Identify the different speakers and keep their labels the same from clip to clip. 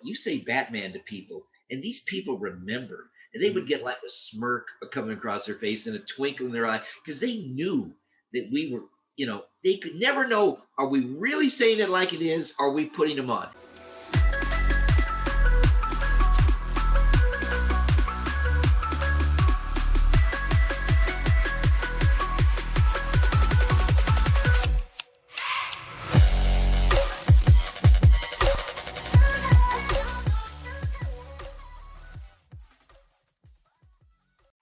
Speaker 1: you say Batman to people, and these people remember, and they would get like a smirk coming across their face and a twinkle in their eye because they knew that we were, they could never know, are we really saying it like it is? Or are we putting them on?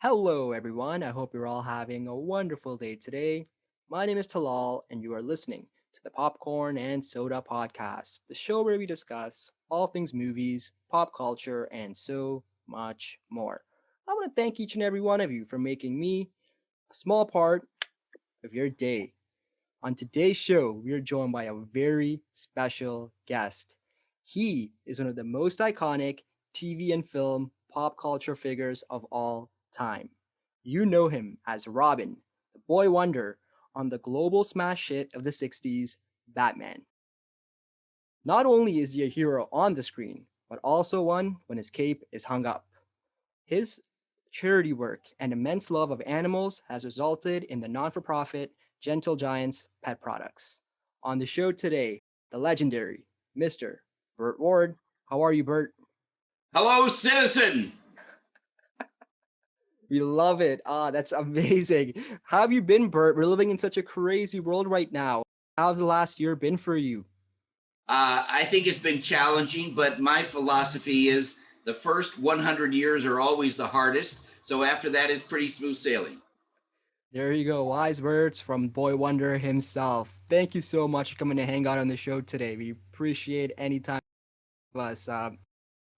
Speaker 2: Hello, everyone. I hope you're all having a wonderful day today. My name is Talal, and you are listening to the Popcorn and Soda Podcast, the show where we discuss all things movies, pop culture, and so much more. I want to thank each and every one of you for making me a small part of your day. On today's show, we are joined by a very special guest. He is one of the most iconic TV and film pop culture figures of all time. You know him as Robin, the boy wonder on the global smash hit of the 60s, Batman. Not only is he a hero on the screen, but also one when his cape is hung up. His charity work and immense love of animals has resulted in the non for profit Gentile Giants Pet products. On the show today, the legendary Mr. Bert Ward. How are you, Bert?
Speaker 1: Hello, citizen.
Speaker 2: We love it. That's amazing. How have you been, Bert? We're living in such a crazy world right now. How's the last year been for you?
Speaker 1: I think it's been challenging, but my philosophy is the first 100 years are always the hardest. So after that, it's pretty smooth sailing.
Speaker 2: There you go. Wise words from Boy Wonder himself. Thank you so much for coming to hang out on the show today. We appreciate any time of us.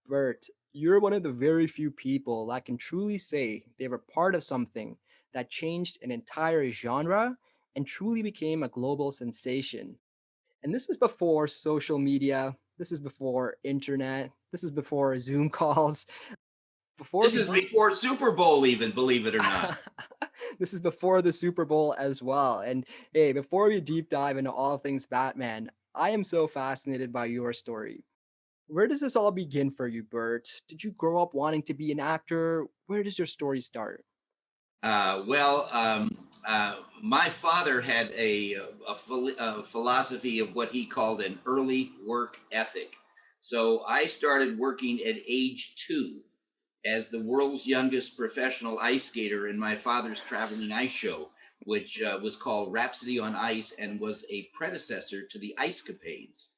Speaker 2: Bert, you're one of the very few people that can truly say they were part of something that changed an entire genre and truly became a global sensation. And this is before social media. This is before internet. This is before Zoom calls. Before
Speaker 1: This
Speaker 2: we
Speaker 1: is before Super Bowl, even, believe it or not.
Speaker 2: This is before the Super Bowl as well. And hey, before we deep dive into all things Batman, I am so fascinated by your story. Where does this all begin for you, Bert? Did you grow up wanting to be an actor? Where does your story start?
Speaker 1: My father had a philosophy of what he called an early work ethic. So I started working at age 2 as the world's youngest professional ice skater in my father's traveling ice show, which was called Rhapsody on Ice and was a predecessor to the Ice Capades.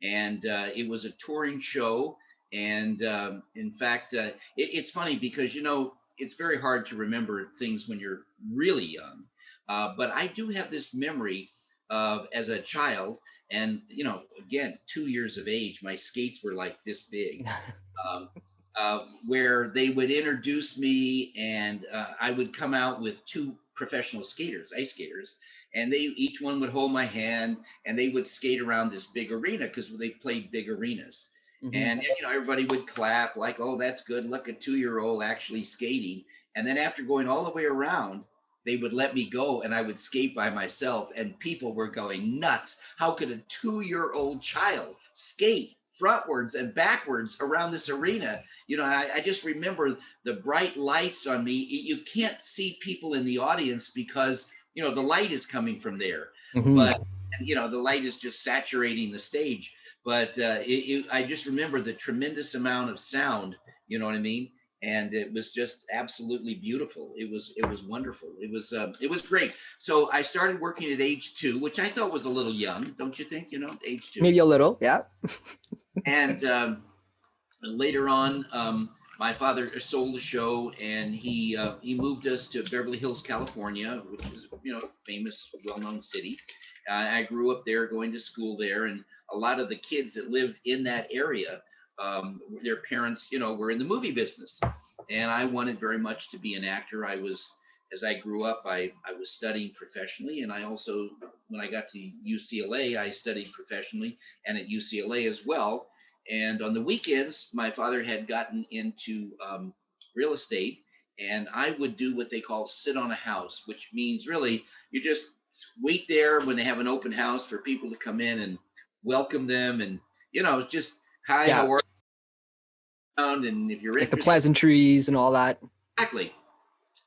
Speaker 1: And it was a touring show. And in fact, it's funny because, it's very hard to remember things when you're really young. But I do have this memory of as a child, and, again, 2 years of age, my skates were like this big. Um, where they would introduce me, and I would come out with 2 professional skaters, ice skaters, and they each one would hold my hand, and they would skate around this big arena because they played big arenas.
Speaker 2: Mhm.
Speaker 1: And everybody would clap like, "Oh, that's good. Look, a 2-year-old actually skating." And then after going all the way around, they would let me go, and I would skate by myself, and people were going nuts. How could a 2-year-old child skate frontwards and backwards around this arena? I just remember the bright lights on me. You can't see people in the audience because the light is coming from there,
Speaker 2: Mhm.
Speaker 1: but the light is just saturating the stage. But I just remember the tremendous amount of sound. You know what I mean? And it was just absolutely beautiful. It was wonderful. It was great. So I started working at age 2, which I thought was a little young, don't you think? Age 2.
Speaker 2: Maybe a little, yeah.
Speaker 1: And later on, my father sold the show, and he moved us to Beverly Hills, California, which is famous, well-known city. I grew up there, going to school there, and a lot of the kids that lived in that area, their parents, were in the movie business, and I wanted very much to be an actor. As I grew up, I was studying professionally, and I also, when I got to UCLA, I studied professionally, and at UCLA as well. And on the weekends, my father had gotten into real estate, and I would do what they call sit on a house, which means really you just wait there when they have an open house for people to come in and welcome them, and just hi,
Speaker 2: Yeah.
Speaker 1: how are you? around, and if you're
Speaker 2: Like the
Speaker 1: interested,
Speaker 2: pleasantries and all that.
Speaker 1: exactly.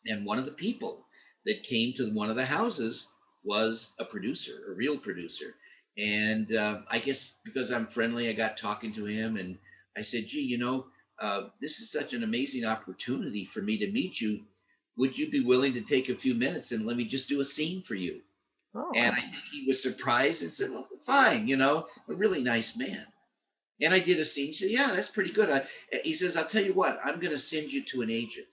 Speaker 1: And one of the people that came to one of the houses was a producer, a real producer. And I guess because I'm friendly, I got talking to him, and I said, "Gee, this is such an amazing opportunity for me to meet you. Would you be willing to take a few minutes and let me just do a scene for you?" And
Speaker 2: Oh,
Speaker 1: I think he was surprised and said, "Well, fine, a really nice man." And I did a scene. He said, "Yeah, that's pretty good." He says, "I'll tell you what, I'm going to send you to an agent."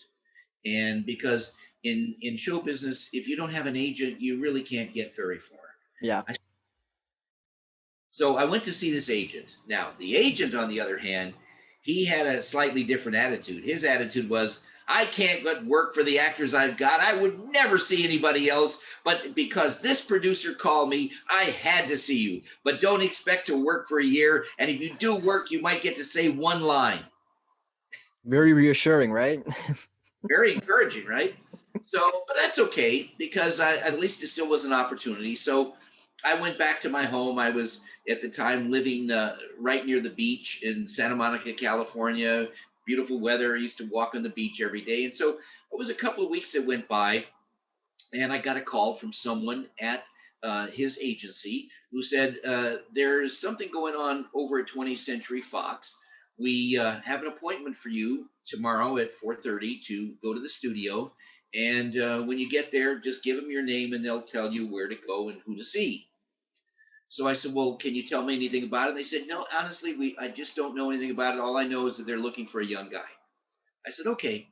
Speaker 1: And because in show business, if you don't have an agent, you really can't get very far.
Speaker 2: yeah.
Speaker 1: So I went to see this agent. Now, the agent, on the other hand, he had a slightly different attitude. His attitude was, "I can't but work for the actors I've got. I would never see anybody else, but because this producer called me, I had to see you. But don't expect to work for a year. And if you do work, you might get to say one line."
Speaker 2: Very reassuring, right?
Speaker 1: Very encouraging, right? So, but that's okay because at least it still was an opportunity. So I went back to my home. I was at the time living right near the beach in Santa Monica, California. Beautiful weather. I used to walk on the beach every day. And so it was a couple of weeks that went by, and I got a call from someone at his agency who said, "There's something going on over at 20th Century Fox. We have an appointment for you tomorrow at 4:30 to go to the studio. And when you get there, just give them your name and they'll tell you where to go and who to see." So I said, "Well, can you tell me anything about it?" And they said, "No, honestly, I just don't know anything about it. All I know is that they're looking for a young guy." I said, "Okay."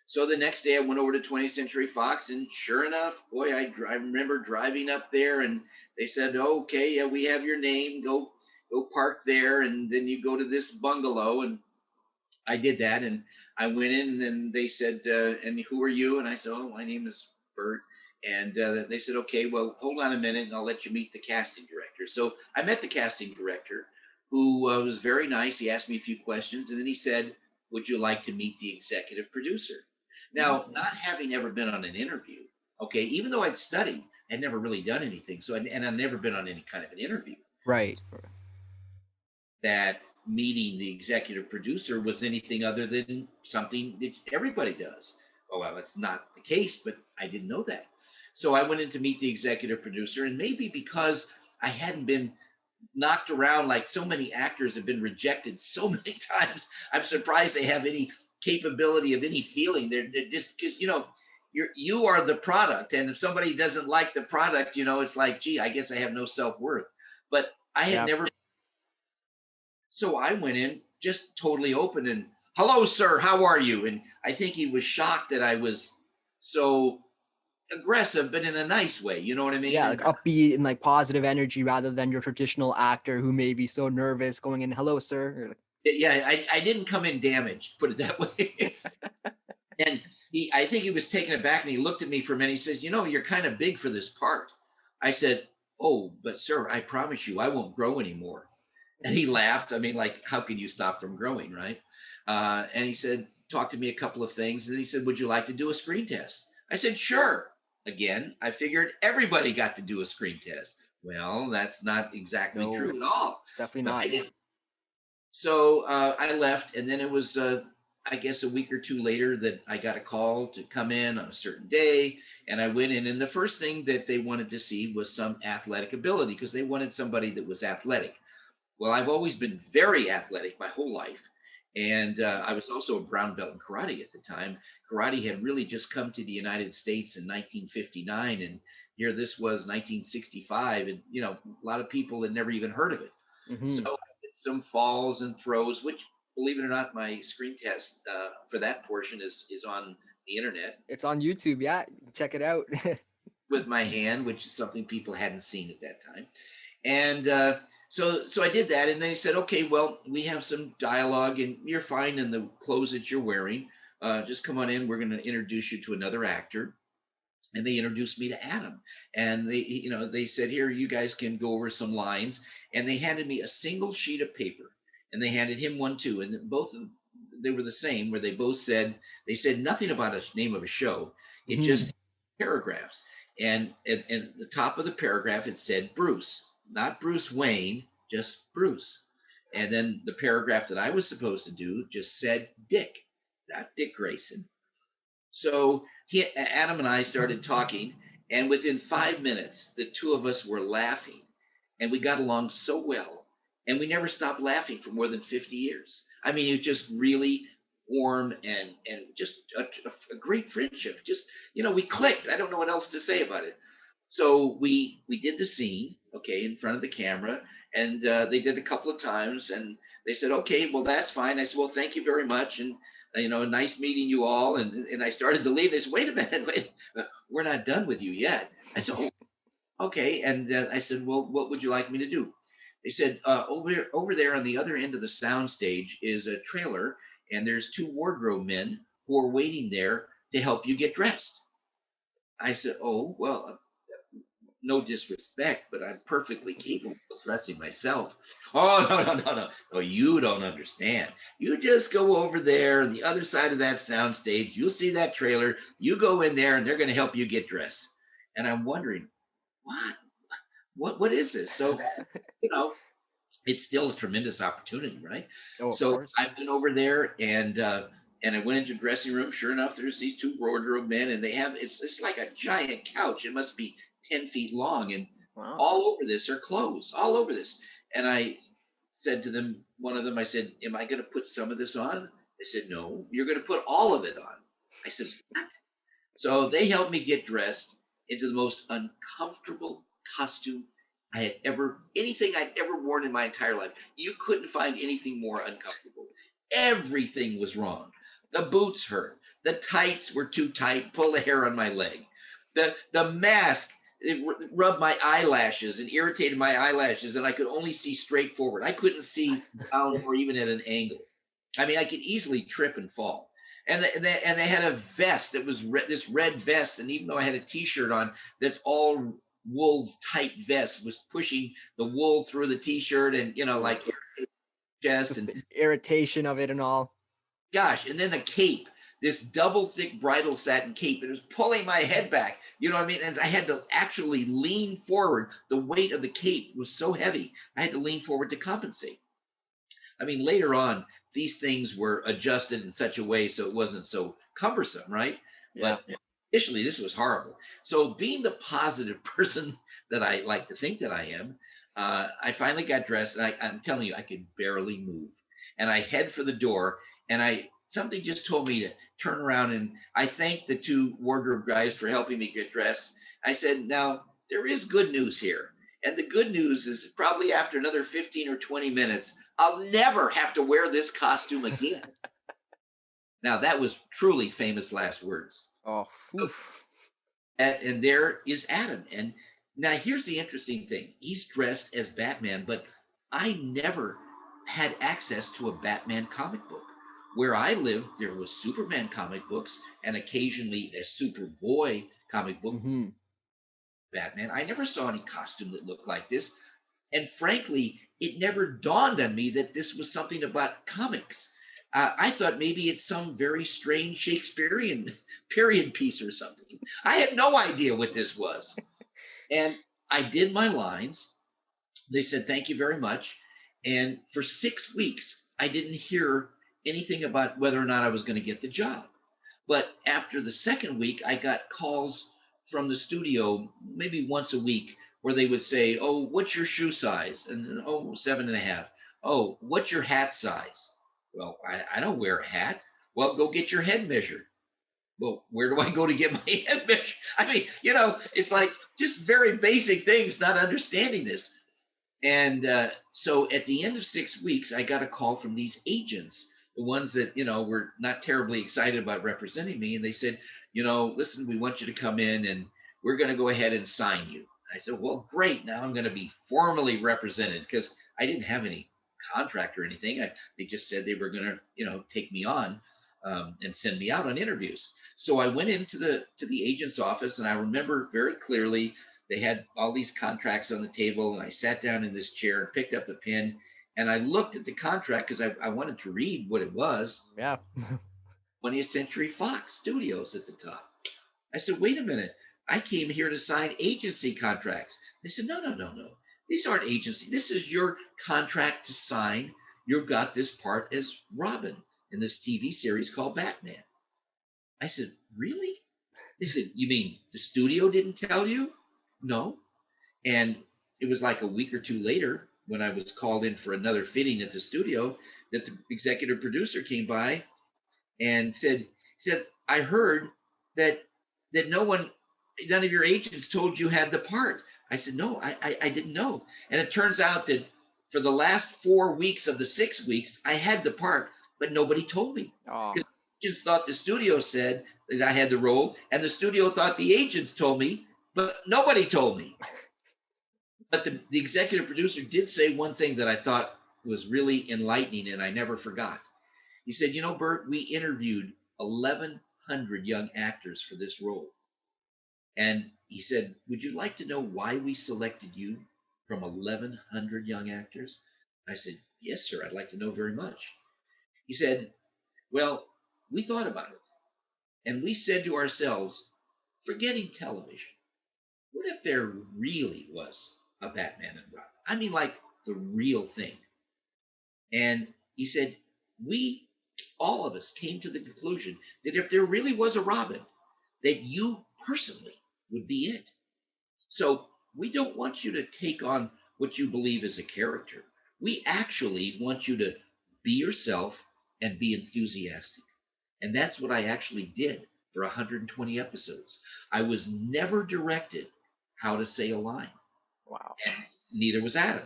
Speaker 1: So the next day I went over to 20th Century Fox, and sure enough, boy, I remember driving up there, and they said, "Oh, okay, yeah, we have your name. Go park there, and then you go to this bungalow." And I did that, and I went in, and then they said, "And who are you?" And I said, "Oh, my name is Bert." And they said, "Okay, well, hold on a minute, and I'll let you meet the casting director." So I met the casting director, who was very nice. He asked me a few questions, and then he said, "Would you like to meet the executive producer?" Now, not having ever been on an interview, okay, even though I'd studied, I'd never really done anything. And I'd never been on any kind of an interview.
Speaker 2: Right.
Speaker 1: That meeting the executive producer was anything other than something that everybody does. Oh, well, that's not the case, but I didn't know that. So I went in to meet the executive producer, and maybe because I hadn't been knocked around like so many actors have been rejected so many times, I'm surprised they have any capability of any feeling. They're just because you are the product, and if somebody doesn't like the product, it's like, gee, I guess I have no self-worth. But I had
Speaker 2: Yeah.
Speaker 1: never. So I went in just totally open and, "Hello, sir, how are you?" And I think he was shocked that I was so aggressive, but in a nice way. You know what I mean?
Speaker 2: Yeah, like
Speaker 1: And
Speaker 2: upbeat and like positive energy rather than your traditional actor who may be so nervous going in, "Hello, sir." You're
Speaker 1: yeah, I didn't come in damaged, put it that way. And I think he was taken aback, and he looked at me for a minute. He says, "You're kind of big for this part." I said, "Oh, but sir, I promise you, I won't grow anymore." And he laughed. I mean, like, how can you stop from growing, right? And he said, "Talk to me a couple of things." And then he said, "Would you like to do a screen test?" I said, "Sure." Again, I figured everybody got to do a screen test. Well, that's not exactly true
Speaker 2: no,
Speaker 1: at all.
Speaker 2: definitely
Speaker 1: But I
Speaker 2: not.
Speaker 1: did. So I left, and then it was, I guess, a week or two later that I got a call to come in on a certain day, and I went in, and the first thing that they wanted to see was some athletic ability because they wanted somebody that was athletic. Well, I've always been very athletic my whole life. And I was also a brown belt in karate at the time. Karate had really just come to the United States in 1959. And here this was 1965. And, a lot of people had never even heard of it. So
Speaker 2: Hmm.
Speaker 1: I did some falls and throws, which, believe it or not, my screen test for that portion is on the internet
Speaker 2: It's on YouTube. Yeah, check it out.
Speaker 1: with my hand, which is something people hadn't seen at that time. And so I did that, and they said, "Okay, well, we have some dialogue, and you're fine in the clothes that you're wearing. Just come on in. We're going to introduce you to another actor." And they introduced me to Adam, and they said, "Here, you guys can go over some lines." And they handed me a single sheet of paper, and they handed him one too, and both of they were the same, where they said nothing about a name of a show. It
Speaker 2: Hmm.
Speaker 1: just paragraphs. And at the top of the paragraph, it said Bruce, not Bruce Wayne, just Bruce. And then the paragraph that I was supposed to do just said Dick, not Dick Grayson. So Adam and I started talking, and within 5 minutes, the two of us were laughing, and we got along so well, and we never stopped laughing for more than 50 years. I mean, it just really warm and just a great friendship. Just we clicked. I don't know what else to say about it. So we did the scene, okay, in front of the camera, and they did a couple of times, and they said, okay, well that's fine. I said, well, thank you very much, and nice meeting you all. And I started to leave. They said, wait a minute, wait, we're not done with you yet. I said, oh, okay. And I said, well, what would you like me to do? They said, over there on the other end of the sound stage is a trailer, and there's two wardrobe men who are waiting there to help you get dressed. I said, oh, well, no disrespect, but I'm perfectly capable of dressing myself. Oh, no, no, no, no. No, you don't understand. You just go over there on the other side of that sound stage. You'll see that trailer. You go in there and they're going to help you get dressed. And I'm wondering, what? What is this? So, you know, it's still a tremendous opportunity, right?
Speaker 2: Oh, of
Speaker 1: So
Speaker 2: course.
Speaker 1: I went over there and I went into the dressing room. Sure enough, there's these two wardrobe men, and they have it's like a giant couch. It must be 10 feet long, and
Speaker 2: Wow.
Speaker 1: all over this are clothes, all over this. And I said to them, one of them, I said, "Am I going to put some of this on?" They said, "No, you're going to put all of it on." I said, "What?" So they helped me get dressed into the most uncomfortable costume I had anything I'd ever worn in my entire life. You couldn't find anything more uncomfortable. Everything was wrong. The boots hurt. The tights were too tight, pull the hair on my leg. The mask, it rubbed my eyelashes and irritated my eyelashes, and I could only see straight forward. I couldn't see down or even at an angle. I mean, I could easily trip and fall. And they had a vest that was this red vest, and even though I had a T-shirt on, that all wool tight vest was pushing the wool through the T-shirt, and
Speaker 2: Oh,
Speaker 1: like chest,
Speaker 2: just
Speaker 1: and
Speaker 2: the irritation of it and all.
Speaker 1: gosh, and then a cape, this double thick bridal satin cape. It was pulling my head back. You know what I mean? And I had to actually lean forward. The weight of the cape was so heavy. I had to lean forward to compensate. I mean, later on, these things were adjusted in such a way so it wasn't so cumbersome, right?
Speaker 2: Yeah.
Speaker 1: But initially, this was horrible. So, being the positive person that I like to think that I am, I finally got dressed, and I'm telling you, I could barely move. And I head for the door, and something just told me to turn around, and I thanked the two wardrobe guys for helping me get dressed. I said, "Now there is good news here." And the good news is probably after another 15 or 20 minutes, I'll never have to wear this costume again. Now, that was truly famous last words.
Speaker 2: Oh, oof.
Speaker 1: And there is Adam. And now here's the interesting thing, he's dressed as Batman, but I never had access to a Batman comic book. Where I lived, there was Superman comic books and occasionally a Superboy comic book.
Speaker 2: Mm-hmm.
Speaker 1: Batman. I never saw any costume that looked like this. And frankly, it never dawned on me that this was something about comics. I thought maybe it's some very strange Shakespearean period piece or something. I had no idea what this was. And I did my lines. They said, thank you very much. And for 6 weeks, I didn't hear anything about whether or not I was going to get the job. But after the second week, I got calls from the studio maybe once a week where they would say, "Oh, what's your shoe size?" And then, "Oh, 7.5." "Oh, what's your hat size?" "Well, I don't wear a hat." "Well, go get your head measured." "Well, where do I go to get my head measured?" I mean, it's like just very basic things, not understanding this. And so at the end of 6 weeks, I got a call from these agents, the ones that, were not terribly excited about representing me. And they said, listen, we want you to come in and we're going to go ahead and sign you. I said, well, great. Now I'm going to be formally represented because I didn't have any contract or anything. They just said they were going to, take me on and send me out on interviews. So I went into the agent's office, and I remember very clearly they had all these contracts on the table, and I sat down in this chair and picked up the pen, and I looked at the contract because I wanted to read what it was.
Speaker 2: Yeah.
Speaker 1: 20th Century Fox Studios at the top. I said, wait a minute. I came here to sign agency contracts. They said, no, no, no, no. These aren't agency. This is your contract to sign you've got this part as Robin in this TV series called Batman. I said, really? They said, you mean the studio didn't tell you? No. And it was like a week or two later when I was called in for another fitting at the studio that the executive producer came by and said, I heard that none of your agents told you had the part. I said, no, I didn't know. And it turns out that for the last 4 weeks of the 6 weeks, I had the part, but nobody told me.
Speaker 2: Oh,
Speaker 1: Because agents thought the studio said that I had the role, and the studio thought the agents told me, but nobody told me. But the executive producer did say one thing that I thought was really enlightening, and I never forgot. He said, you know, Bert, we interviewed 1,100 young actors for this role. And he said, would you like to know why we selected you from 1,100 young actors? I said, yes, sir, I'd like to know very much. He said, well, we thought about it. And we said to ourselves, forgetting television, what if there really was a Batman and Robin? I mean, like the real thing. And he said, all of us came to the conclusion that if there really was a Robin, that you personally would be it. So we don't want you to take on what you believe is a character. We actually want you to be yourself and be enthusiastic. And that's what I actually did for 120 episodes. I was never directed how to say a line.
Speaker 2: wow.
Speaker 1: And neither was Adam.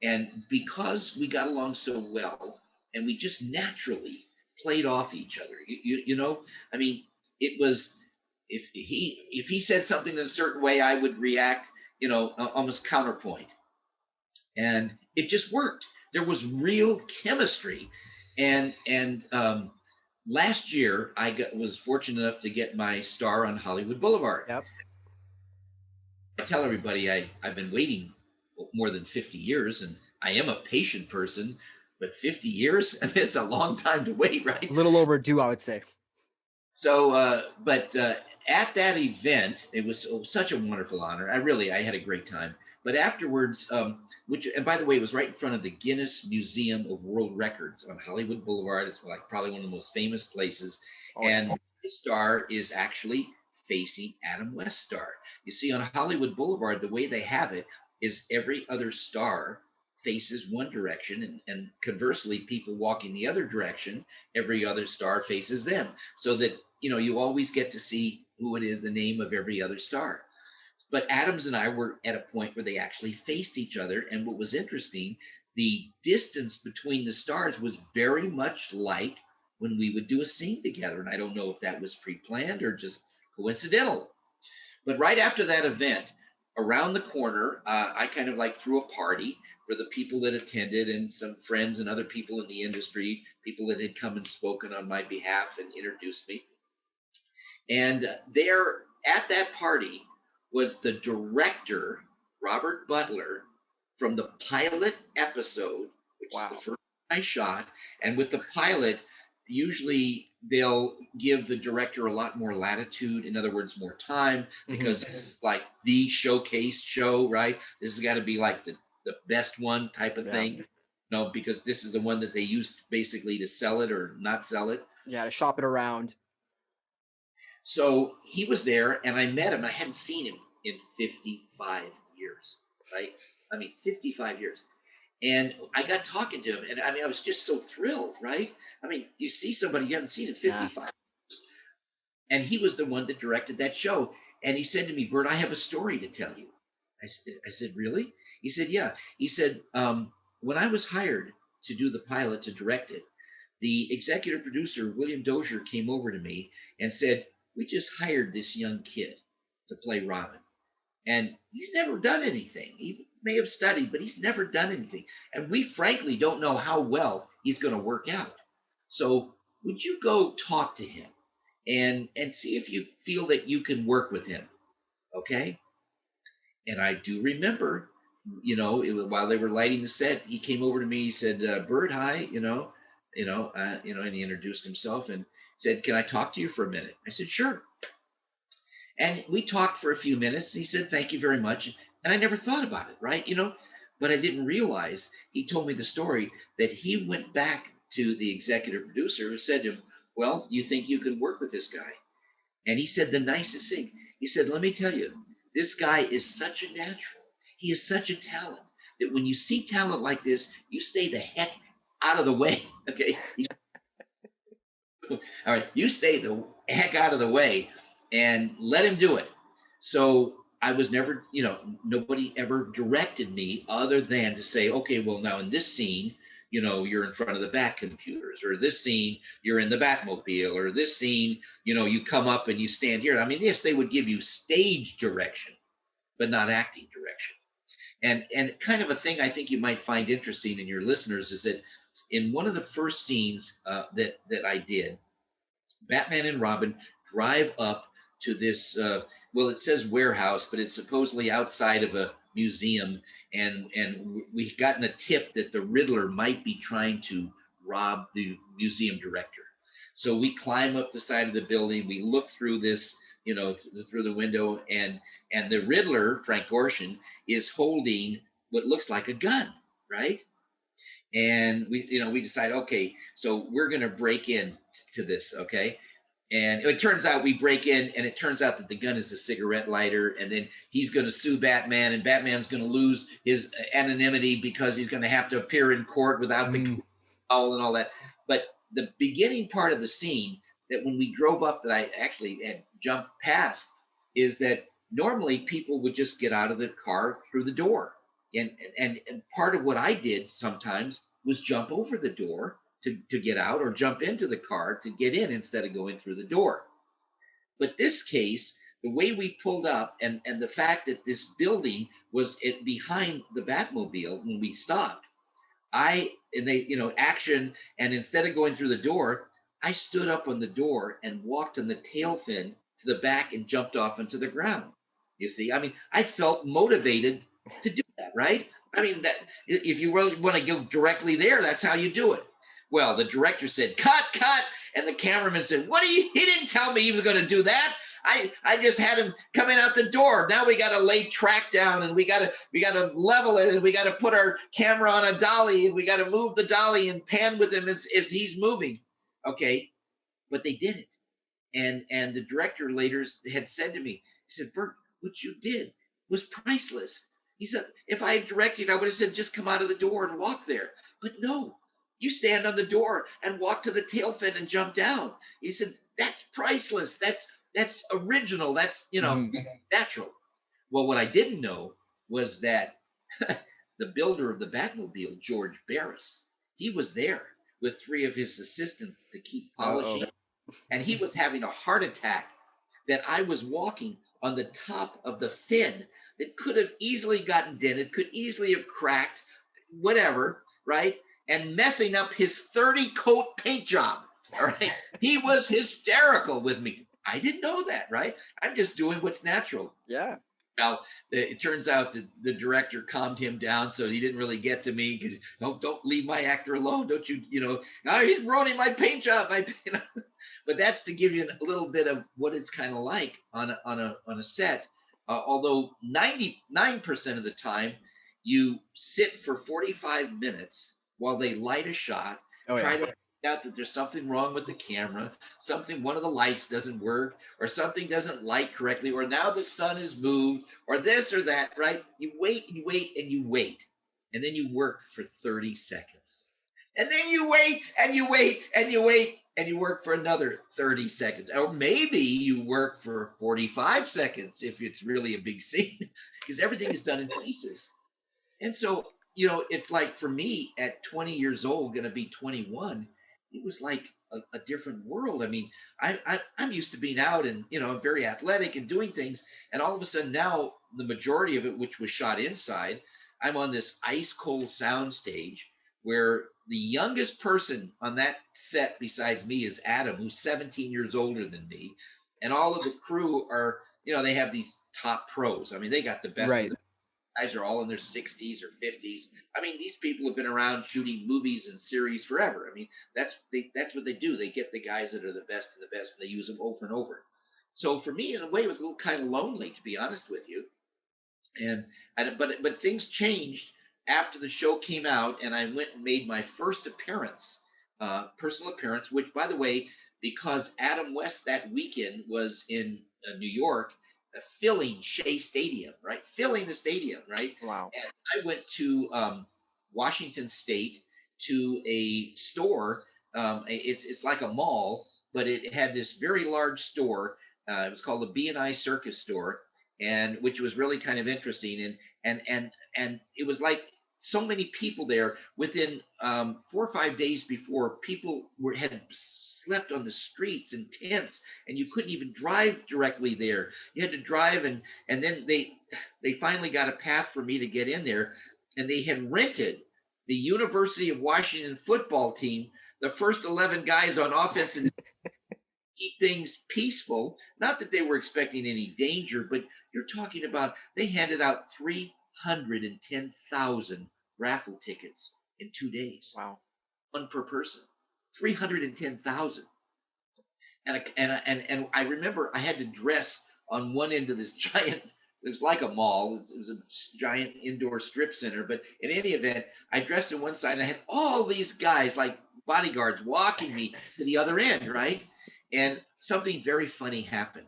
Speaker 1: And because we got along so well and we just naturally played off each other, you know, I mean, it was, if he said something in a certain way, I would react, you know, almost counterpoint. And it just worked. There was real chemistry. And last year, was fortunate enough to get my star on Hollywood Boulevard.
Speaker 2: Yep.
Speaker 1: I tell everybody I've been waiting more than 50 years, and I am a patient person, but 50 years, I mean, it's a long time to wait, right?
Speaker 2: A little overdue, I would say.
Speaker 1: So, but at that event, it was such a wonderful honor. I had a great time. But afterwards, and by the way, it was right in front of the Guinness Museum of World Records on Hollywood Boulevard. It's like probably one of the most famous places.
Speaker 2: Oh,
Speaker 1: And the star is actually facing Adam West's star. You see, on Hollywood Boulevard, the way they have it is every other star faces one direction, and conversely, people walking the other direction, every other star faces them, so that you always get to see who it is, the name of every other star. But Adams and I were at a point where they actually faced each other, and what was interesting, the distance between the stars was very much like when we would do a scene together, and I don't know if that was pre-planned or just coincidental. But right after that event, around the corner, I kind of like threw a party for the people that attended, and some friends and other people in the industry, people that had come and spoken on my behalf and introduced me. And there at that party was the director, Robert Butler, from the pilot episode, which is the first I shot. And with the pilot, usually they'll give the director a lot more latitude, in other words, more time, because this is like the showcase show, right? This has got to be like the best one type of thing, because this is the one that they used basically to sell it or not sell it.
Speaker 2: Yeah, to shop it around.
Speaker 1: So he was there, and I met him. I hadn't seen him in 55 years, right? I mean, 55 years. And I got talking to him, and I mean, I was just so thrilled, right? I mean, you see somebody you haven't seen in 55 years. And he was the one that directed that show. And he said to me, Bert, I have a story to tell you. I said, really? He said, yeah. He said, when I was hired to do the pilot, to direct it, the executive producer, William Dozier, came over to me and said, we just hired this young kid to play Robin. And he's never done anything. He may have studied, but he's never done anything. And we frankly don't know how well he's going to work out. So would you go talk to him and see if you feel that you can work with him? Okay. And I do remember, while they were lighting the set, he came over to me. He said, Bert, hi, and he introduced himself and said, can I talk to you for a minute? I said, sure. And we talked for a few minutes. He said, thank you very much. And I never thought about it, right? But I didn't realize, he told me the story, that he went back to the executive producer who said to him, well, you think you can work with this guy? And he said the nicest thing. He said, let me tell you, this guy is such a natural. He is such a talent that when you see talent like this, you stay the heck out of the way. Okay. All right. You stay the heck out of the way and let him do it. So I was never, nobody ever directed me other than to say, okay, well, now in this scene, you're in front of the Bat computers, or this scene, you're in the Batmobile, or this scene, you come up and you stand here. I mean, yes, they would give you stage direction, but not acting direction. And kind of a thing I think you might find interesting in your listeners is that in one of the first scenes that I did, Batman and Robin drive up to this, well, it says warehouse, but it's supposedly outside of a museum. And we gotten a tip that the Riddler might be trying to rob the museum director. So we climb up the side of the building. We look through this, through the window, and the Riddler, Frank Gorshin, is holding what looks like a gun, right? And we decide, okay, so we're going to break in to this, okay? And it turns out we break in, and it turns out that the gun is a cigarette lighter, and then he's going to sue Batman, and Batman's going to lose his anonymity because he's going to have to appear in court without the cowl and all that. But the beginning part of the scene, that when we drove up, that I actually had jumped past, is that normally people would just get out of the car through the door. And part of what I did sometimes was jump over the door to get out, or jump into the car to get in instead of going through the door. But this case, the way we pulled up, and the fact that this building was behind the Batmobile when we stopped, action, and instead of going through the door, I stood up on the door and walked on the tail fin to the back and jumped off into the ground. You see, I mean, I felt motivated to do that, right? I mean, that if you really want to go directly there, that's how you do it. Well, the director said, cut, cut. And the cameraman said, he didn't tell me he was going to do that. I just had him coming out the door. Now we got to lay track down, and we got to level it, and we got to put our camera on a dolly, and we got to move the dolly and pan with him as he's moving. Okay. But they did it. And the director later had said to me, he said, Bert, what you did was priceless. He said, if I had directed, I would have said, just come out of the door and walk there. But no, you stand on the door and walk to the tail fin and jump down. He said, that's priceless. That's original. That's, natural. Well, what I didn't know was that the builder of the Batmobile, George Barris, he was there with 3 of his assistants to keep polishing. And he was having a heart attack that I was walking on the top of the fin that could have easily gotten dented, could easily have cracked, whatever, right? And messing up his 30-coat paint job. All right. He was hysterical with me. I didn't know that, right? I'm just doing what's natural.
Speaker 2: Yeah.
Speaker 1: Now, it turns out that the director calmed him down, so he didn't really get to me, because don't leave my actor alone. Don't you, he's ruining my paint job. But that's to give you a little bit of what it's kind of like on a set. Although 99% of the time, you sit for 45 minutes while they light a shot, try to out that there's something wrong with the camera, one of the lights doesn't work, or something doesn't light correctly, or now the sun is moved, or this or that, right? You wait and you wait and you wait, and then you work for 30 seconds. And then you wait and you wait and you wait and you work for another 30 seconds. Or maybe you work for 45 seconds if it's really a big scene, because everything is done in pieces. And so, it's like, for me at 20 years old, going to be 21, it was like a different world. I mean, I'm used to being out and, very athletic and doing things. And all of a sudden now, the majority of it, which was shot inside, I'm on this ice cold sound stage where the youngest person on that set besides me is Adam, who's 17 years older than me. And all of the crew are, they have these top pros. I mean, they got the best of the guys are all in their 60s or 50s. I mean, these people have been around shooting movies and series forever. I mean, that's what they do. They get the guys that are the best of the best, and they use them over and over. So for me, in a way, it was a little kind of lonely, to be honest with you. But things changed after the show came out, and I went and made my first appearance, personal appearance, which, by the way, because Adam West that weekend was in New York, filling Shea Stadium, right? Filling the stadium, right?
Speaker 2: Wow.
Speaker 1: And I went to Washington State to a store. It's like a mall, but it had this very large store. It was called the B&I Circus Store, and which was really kind of interesting. And it was like so many people there. Within 4 or 5 days before, people had slept on the streets in tents, and you couldn't even drive directly there. You had to drive, and then they finally got a path for me to get in there, and they had rented the University of Washington football team, the first 11 guys on offense, and keep things peaceful. Not that they were expecting any danger, but you're talking about they handed out 310,000 raffle tickets in 2 days,
Speaker 2: Wow.
Speaker 1: one per person. 310,000. And I remember I had to dress on one end of this giant. It was like a mall. It was a giant indoor strip center. But in any event, I dressed on one side, and I had all these guys like bodyguards walking me to the other end, right? And something very funny happened.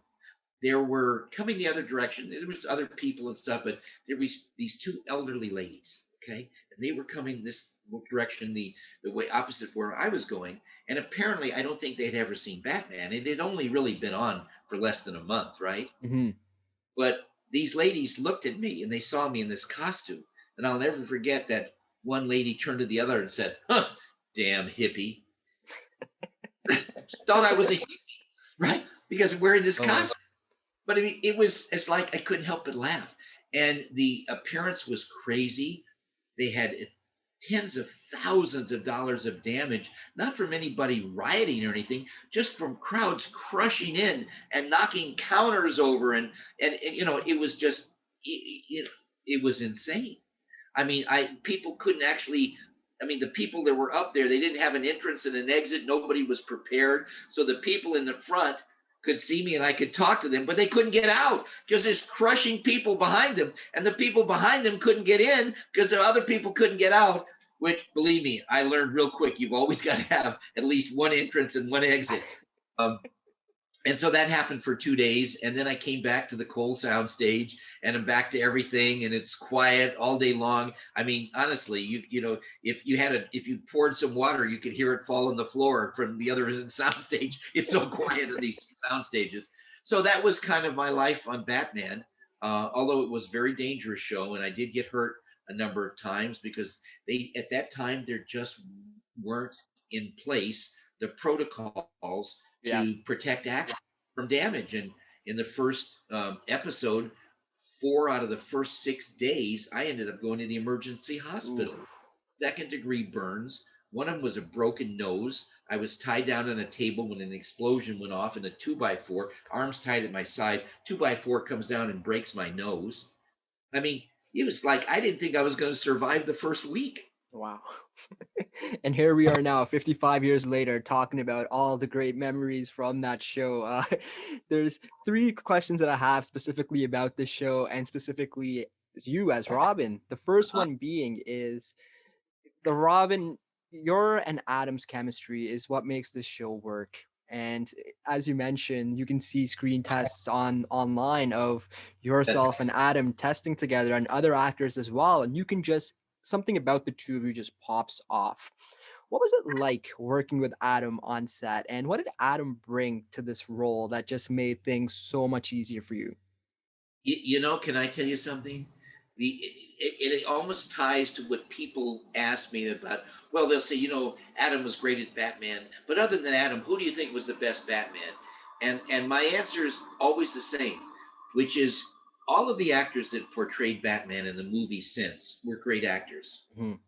Speaker 1: There were coming the other direction. There was other people and stuff, but there was these two elderly ladies, okay, and they were coming this direction, the way opposite where I was going. And apparently, I don't think they'd ever seen Batman. It had only really been on for less than a month, right?
Speaker 2: Hmm.
Speaker 1: But these ladies looked at me and they saw me in this costume, and I'll never forget that one lady turned to the other and said, "Huh, damn hippie." Thought I was a hippie, right? Because I'm wearing this
Speaker 2: Oh my.
Speaker 1: costume. But I mean, it's like I couldn't help but laugh. And the appearance was crazy. They had tens of thousands of dollars of damage, not from anybody rioting or anything, just from crowds crushing in and knocking counters over. And you know, it was just, it was insane. I mean, people couldn't actually. I mean, the people that were up there, they didn't have an entrance and an exit. Nobody was prepared. So the people in the front could see me and I could talk to them, but they couldn't get out because there's crushing people behind them. And the people behind them couldn't get in because the other people couldn't get out, which, believe me, I learned real quick. You've always got to have at least one entrance and one exit. Um, and so that happened for 2 days, and then I came back to the Cole sound stage, and I'm back to everything, and it's quiet all day long. I mean, honestly, you know, if you poured some water, you could hear it fall on the floor from the other sound stage. It's so quiet in these sound stages. So that was kind of my life on Batman, although it was a very dangerous show, and I did get hurt a number of times because they at that time there just weren't in place the protocols
Speaker 2: Yeah.
Speaker 1: to protect actors from damage. And in the first episode, 4 out of the first 6 days, I ended up going to the emergency hospital.
Speaker 2: Oof.
Speaker 1: Second degree burns. One of them was a broken nose. I was tied down on a table when an explosion went off in a 2x4, arms tied at my side. 2x4 comes down and breaks my nose. I mean, it was like I didn't think I was going to survive the first week.
Speaker 2: Wow. And here we are now, 55 years later, talking about all the great memories from that show. There's three questions that I have specifically about this show, and specifically as you as Robin. The first one being is the Robin, your and Adam's chemistry is what makes this show work. And as you mentioned, you can see screen tests online of
Speaker 1: That's
Speaker 2: yourself and Adam testing together and other actors as well. And you can just something about the two of you just pops off. What was it like working with Adam on set? And what did Adam bring to this role that just made things so much easier for you?
Speaker 1: you know, can I tell you something? It almost ties to what people ask me about. Well, they'll say, you know, Adam was great at Batman, but other than Adam, who do you think was the best Batman? And my answer is always the same, which is all of the actors that portrayed Batman in the movie since were great actors,
Speaker 2: Mhm.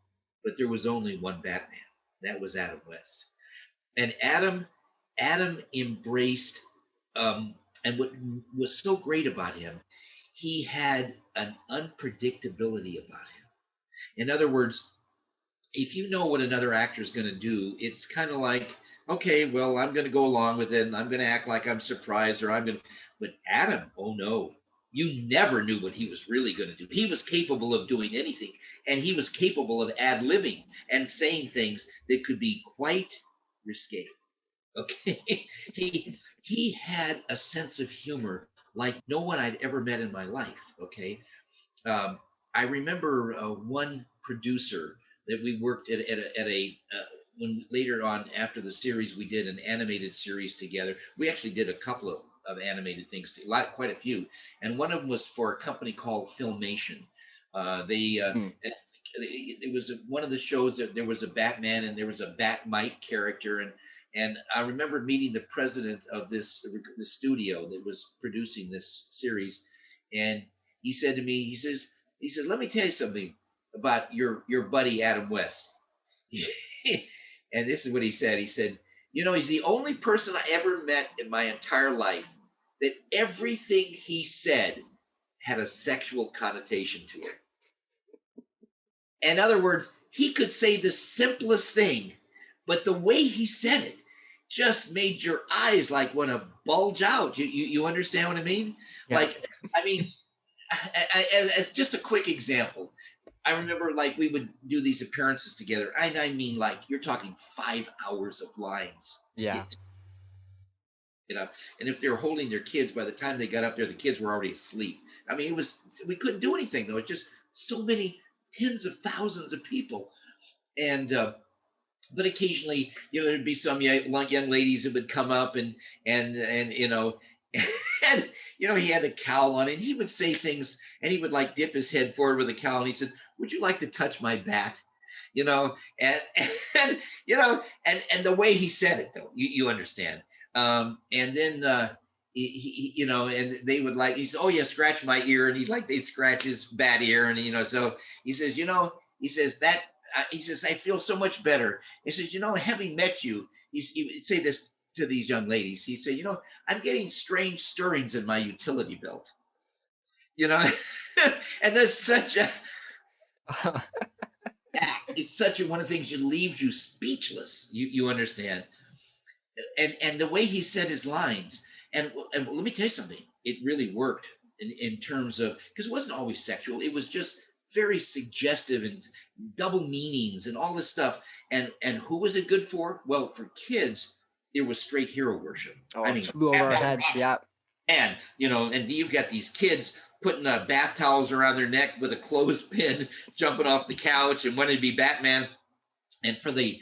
Speaker 1: but there was only one Batman. That was Adam West. And Adam embraced, and what was so great about him, he had an unpredictability about him. In other words, if you know what another actor is going to do, it's kind of like, okay, well, I'm going to go along with it, and I'm going to act like I'm surprised, or I'm going to. But Adam, oh no, you never knew what he was really going to do. He was capable of doing anything, and he was capable of ad-libbing and saying things that could be quite risque. Okay, he had a sense of humor like no one I'd ever met in my life. Okay, um, I remember one producer that we worked at when later on after the series we did an animated series together. We actually did a couple of animated things, quite a few, and one of them was for a company called Filmation. They
Speaker 2: Hmm.
Speaker 1: it was one of the shows that there was a Batman and there was a Batmite character, and I remember meeting the president of the studio that was producing this series, and he said to me, he said, let me tell you something about your buddy Adam West. And this is what he said. He said, he's the only person I ever met in my entire life that everything he said had a sexual connotation to it. In other words, he could say the simplest thing, but the way he said it just made your eyes like want to bulge out. You understand what I mean?
Speaker 2: Yeah.
Speaker 1: Like, I mean, as just a quick example, I remember like we would do these appearances together. I mean, like you're talking 5 hours of lines to
Speaker 2: Yeah.
Speaker 1: get up. And if they were holding their kids, by the time they got up there, the kids were already asleep. I mean, we couldn't do anything though. It's just so many tens of thousands of people. And but occasionally, there'd be some young ladies that would come up and and he had a cowl on, and he would say things, and he would like dip his head forward with a cowl, and he said, "Would you like to touch my bat?" And and and the way he said it, though, you understand. And then and they would like, he said, "Oh yeah, scratch my ear," and they'd scratch his bat ear, and so he says, he says that he says, I feel so much better. He says, having met you, he would say this to these young ladies. He said, I'm getting strange stirrings in my utility belt. You know, and that's such a act. It's such a one of the things that leaves you speechless. You understand? And the way he said his lines, and let me tell you something. It really worked in terms of, because it wasn't always sexual. It was just very suggestive and double meanings and all this stuff. And who was it good for? Well, for kids, it was straight hero worship. I
Speaker 2: Oh,
Speaker 1: mean,
Speaker 2: flew over our heads. Yeah.
Speaker 1: and and you've got these kids putting bath towels around their neck with a clothespin, jumping off the couch and wanting to be Batman. And for the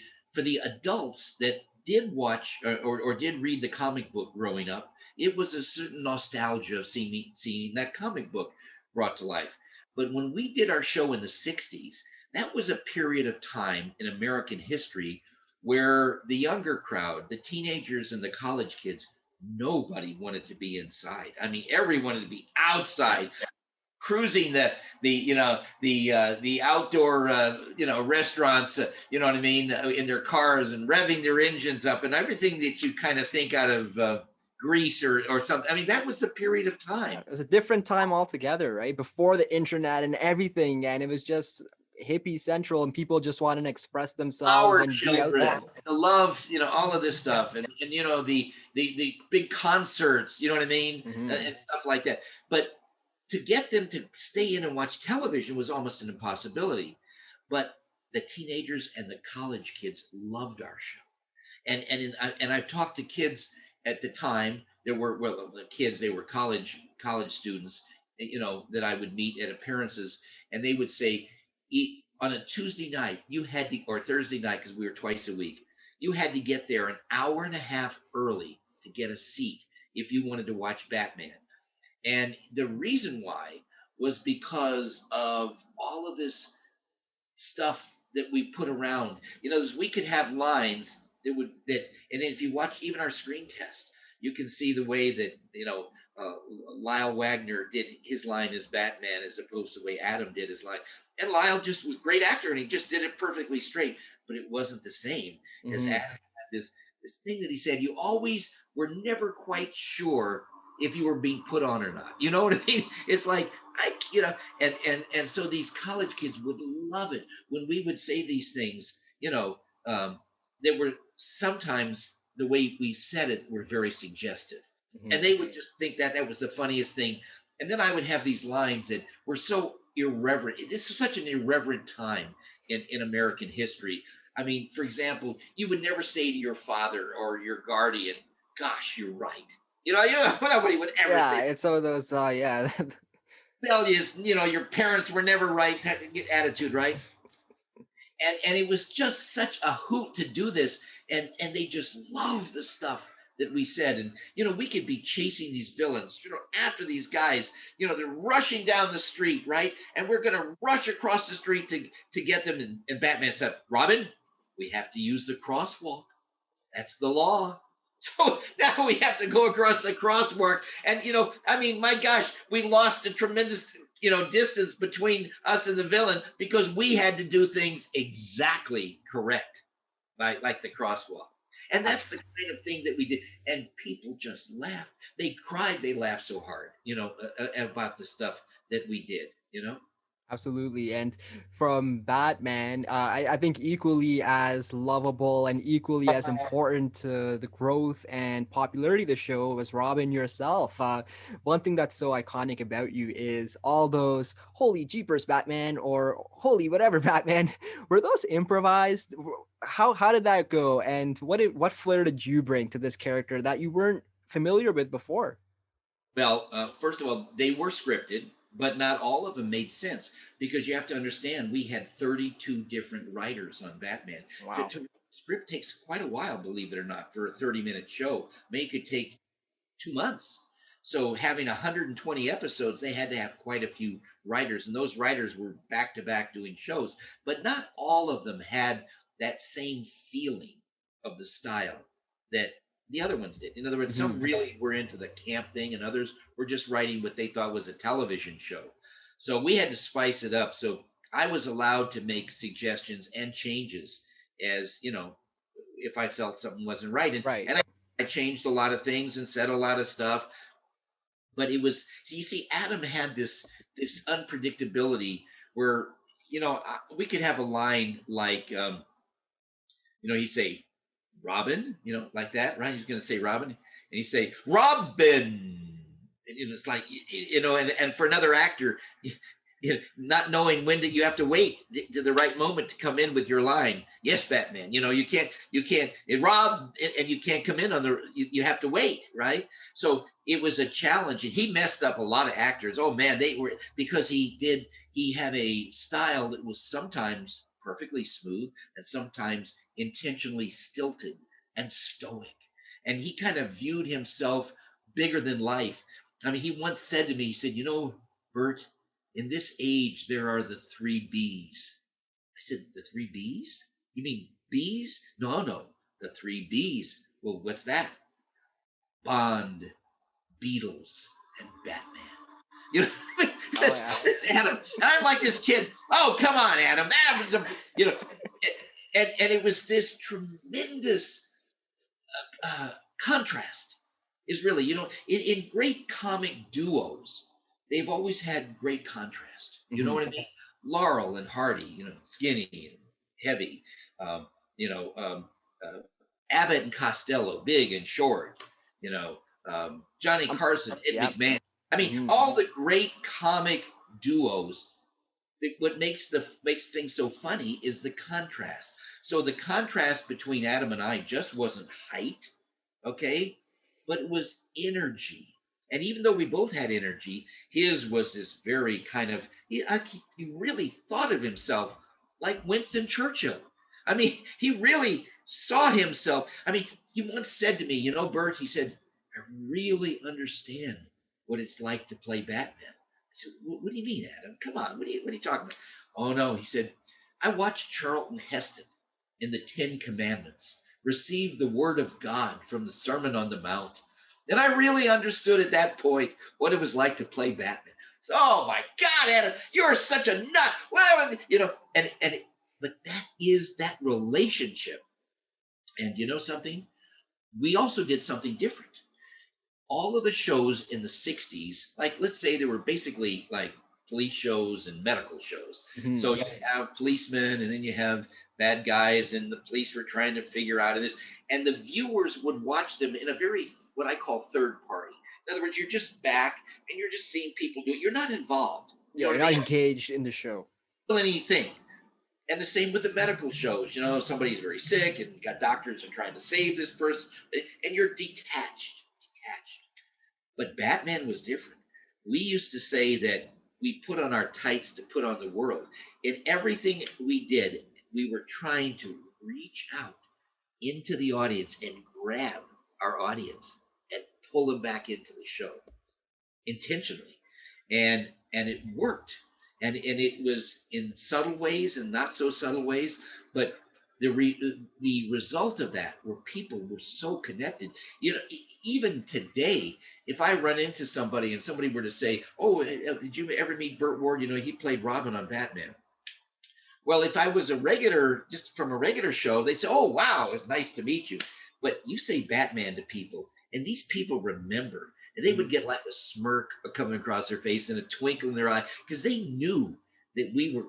Speaker 1: adults that did watch or did read the comic book growing up, it was a certain nostalgia of seeing that comic book brought to life. But when we did our show in the 60s, that was a period of time in American history where the younger crowd, the teenagers and the college kids, nobody wanted to be inside. I mean, everyone wanted to be
Speaker 2: Yeah.
Speaker 1: outside, cruising the outdoor restaurants, you know what I mean, in their cars and revving their engines up and everything that you kind of think out of Greece or something. I mean, that was the period of time.
Speaker 2: It was a different time altogether, right? Before the internet and everything, and it was just hippie central, and people just wanted to express themselves
Speaker 1: Our
Speaker 2: and be out
Speaker 1: children,
Speaker 2: there.
Speaker 1: the love, all of this stuff, and the big concerts, you know what I mean,
Speaker 2: Hmm.
Speaker 1: and stuff like that. But to get them to stay in and watch television was almost an impossibility. But the teenagers and the college kids loved our show, and I've talked to kids at the time. There were, well, the kids, they were college students, that I would meet at appearances, and they would say, on a Tuesday night you had to, or Thursday night, because we were twice a week, you had to get there an hour and a half early to get a seat if you wanted to watch Batman. And the reason why was because of all of this stuff that we put around. We could have lines and if you watch even our screen test, you can see the way that Lyle Wagner did his line as Batman as opposed to the way Adam did his line. And Lyle just was a great actor and he just did it perfectly straight, but it wasn't the same as
Speaker 2: Hmm.
Speaker 1: Adam had this thing that he said. You always were never quite sure if you were being put on or not. You know what I mean? It's like and so these college kids would love it when we would say these things, that were sometimes the way we said it were very suggestive. And
Speaker 2: Hmm.
Speaker 1: they would just think that that was the funniest thing. And then I would have these lines that were so irreverent. This is such an irreverent time in American history. I mean, for example, you would never say to your father or your guardian, "Gosh, you're right." Nobody would ever
Speaker 2: Yeah,
Speaker 1: say
Speaker 2: it's some of those yeah.
Speaker 1: rebellious. Your parents were never right attitude, right? And it was just such a hoot to do this, and they just loved the stuff that we said. And we could be chasing these villains, after these guys. They're rushing down the street, right? And we're going to rush across the street to get them. And Batman said, "Robin, we have to use the crosswalk. That's the law." So now we have to go across the crosswalk. And, I mean, my gosh, we lost a tremendous, distance between us and the villain because we had to do things exactly correct, like the crosswalk. And that's the kind of thing that we did. And people just laughed. They cried. They laughed so hard, about the stuff that we did.
Speaker 2: Absolutely. And from Batman, I think equally as lovable and equally as important to the growth and popularity of the show was Robin yourself. One thing that's so iconic about you is all those holy jeepers Batman or holy whatever Batman. Were those improvised? How did that go? And what flair did you bring to this character that you weren't familiar with before?
Speaker 1: Well, first of all, they were scripted, but not all of them made sense because you have to understand we had 32 different writers on Batman.
Speaker 2: Wow.
Speaker 1: Script takes quite a while, believe it or not, for a 30-minute show. Maybe it could take 2 months. So having 120 episodes, they had to have quite a few writers, and those writers were back to back doing shows. But not all of them had that same feeling of the style that the other ones did. In other words, some
Speaker 2: Mhm.
Speaker 1: really were into the camp thing, and others were just writing what they thought was a television show. So we had to spice it up. So I was allowed to make suggestions and changes as if I felt something wasn't right, and
Speaker 2: Right.
Speaker 1: and I changed a lot of things and said a lot of stuff. But it was, so you see, Adam had this unpredictability where we could have a line like he'd say Robin, like that, right? He's going to say Robin, and he'd say Robin, and it's like and for another actor, not knowing when you have to wait to the right moment to come in with your line. Yes, Batman. You can't Rob, and you can't come in on you have to wait, right? So it was a challenge, and he messed up a lot of actors. Oh man, they were, because he had a style that was sometimes perfectly smooth and sometimes intentionally stilted and stoic. And he kind of viewed himself bigger than life. I mean, he once said to me, he said, Bert, in this age, there are the three B's. I said, the three B's? You mean bees? No, no, the three B's. Well, what's that? Bond, Beatles, and Batman. You know,
Speaker 2: Oh yeah.
Speaker 1: that's Adam. And I'm like this kid. Oh, come on, Adam. And it was this tremendous uh, contrast. Is really, in great comic duos, they've always had great contrast. You know
Speaker 2: Mhm.
Speaker 1: what I mean? Laurel and Hardy, skinny and heavy. Um, you know, um, uh, Abbott and Costello, big and short. You know, Johnny Carson, Ed
Speaker 2: Yep.
Speaker 1: McMahon. I mean,
Speaker 2: Mhm.
Speaker 1: all the great comic duos. What makes things so funny is the contrast. So the contrast between Adam and I just wasn't height, okay, but it was energy. And even though we both had energy, his was this very kind of he really thought of himself like Winston Churchill. I mean, he really saw himself. I mean, he once said to me, Bert, he said, "I really understand what it's like to play Batman." I said, "What do you mean, Adam? Come on, what are you talking about?" "Oh no," he said, "I watched Charlton Heston in the Ten Commandments receive the word of God from the Sermon on the Mount, and I really understood at that point what it was like to play Batman." So, oh my God, Adam, you're such a nut. Well, but that is that relationship. And you know something? We also did something different. All of the shows in the 60s, like let's say they were basically like police shows and medical shows.
Speaker 2: Mhm.
Speaker 1: So you have policemen, and then you have bad guys, and the police were trying to figure out this. And the viewers would watch them in a very, what I call, third party. In other words, you're just back and you're just seeing people do it. You're not involved. You
Speaker 2: Yeah,
Speaker 1: know
Speaker 2: you're
Speaker 1: what I
Speaker 2: not
Speaker 1: mean?
Speaker 2: engaged in the show.
Speaker 1: Anything. And the same with the medical shows. Somebody's very sick and got doctors are trying to save this person, and you're detached. But Batman was different. We used to say that we put on our tights to put on the world. In everything we did, we were trying to reach out into the audience and grab our audience and pull them back into the show intentionally, and it worked, and it was in subtle ways and not so subtle ways, but the result of that were people were so connected. Even today, if I run into somebody and somebody were to say, "Oh, did you ever meet Bert Ward? He played Robin on Batman." Well, if I was a regular, just from a regular show, they'd say, "Oh, wow, it's nice to meet you." But you say Batman to people, and these people remember, and they would
Speaker 2: Mhm.
Speaker 1: get like a smirk coming across their face and a twinkle in their eye because they knew that we were.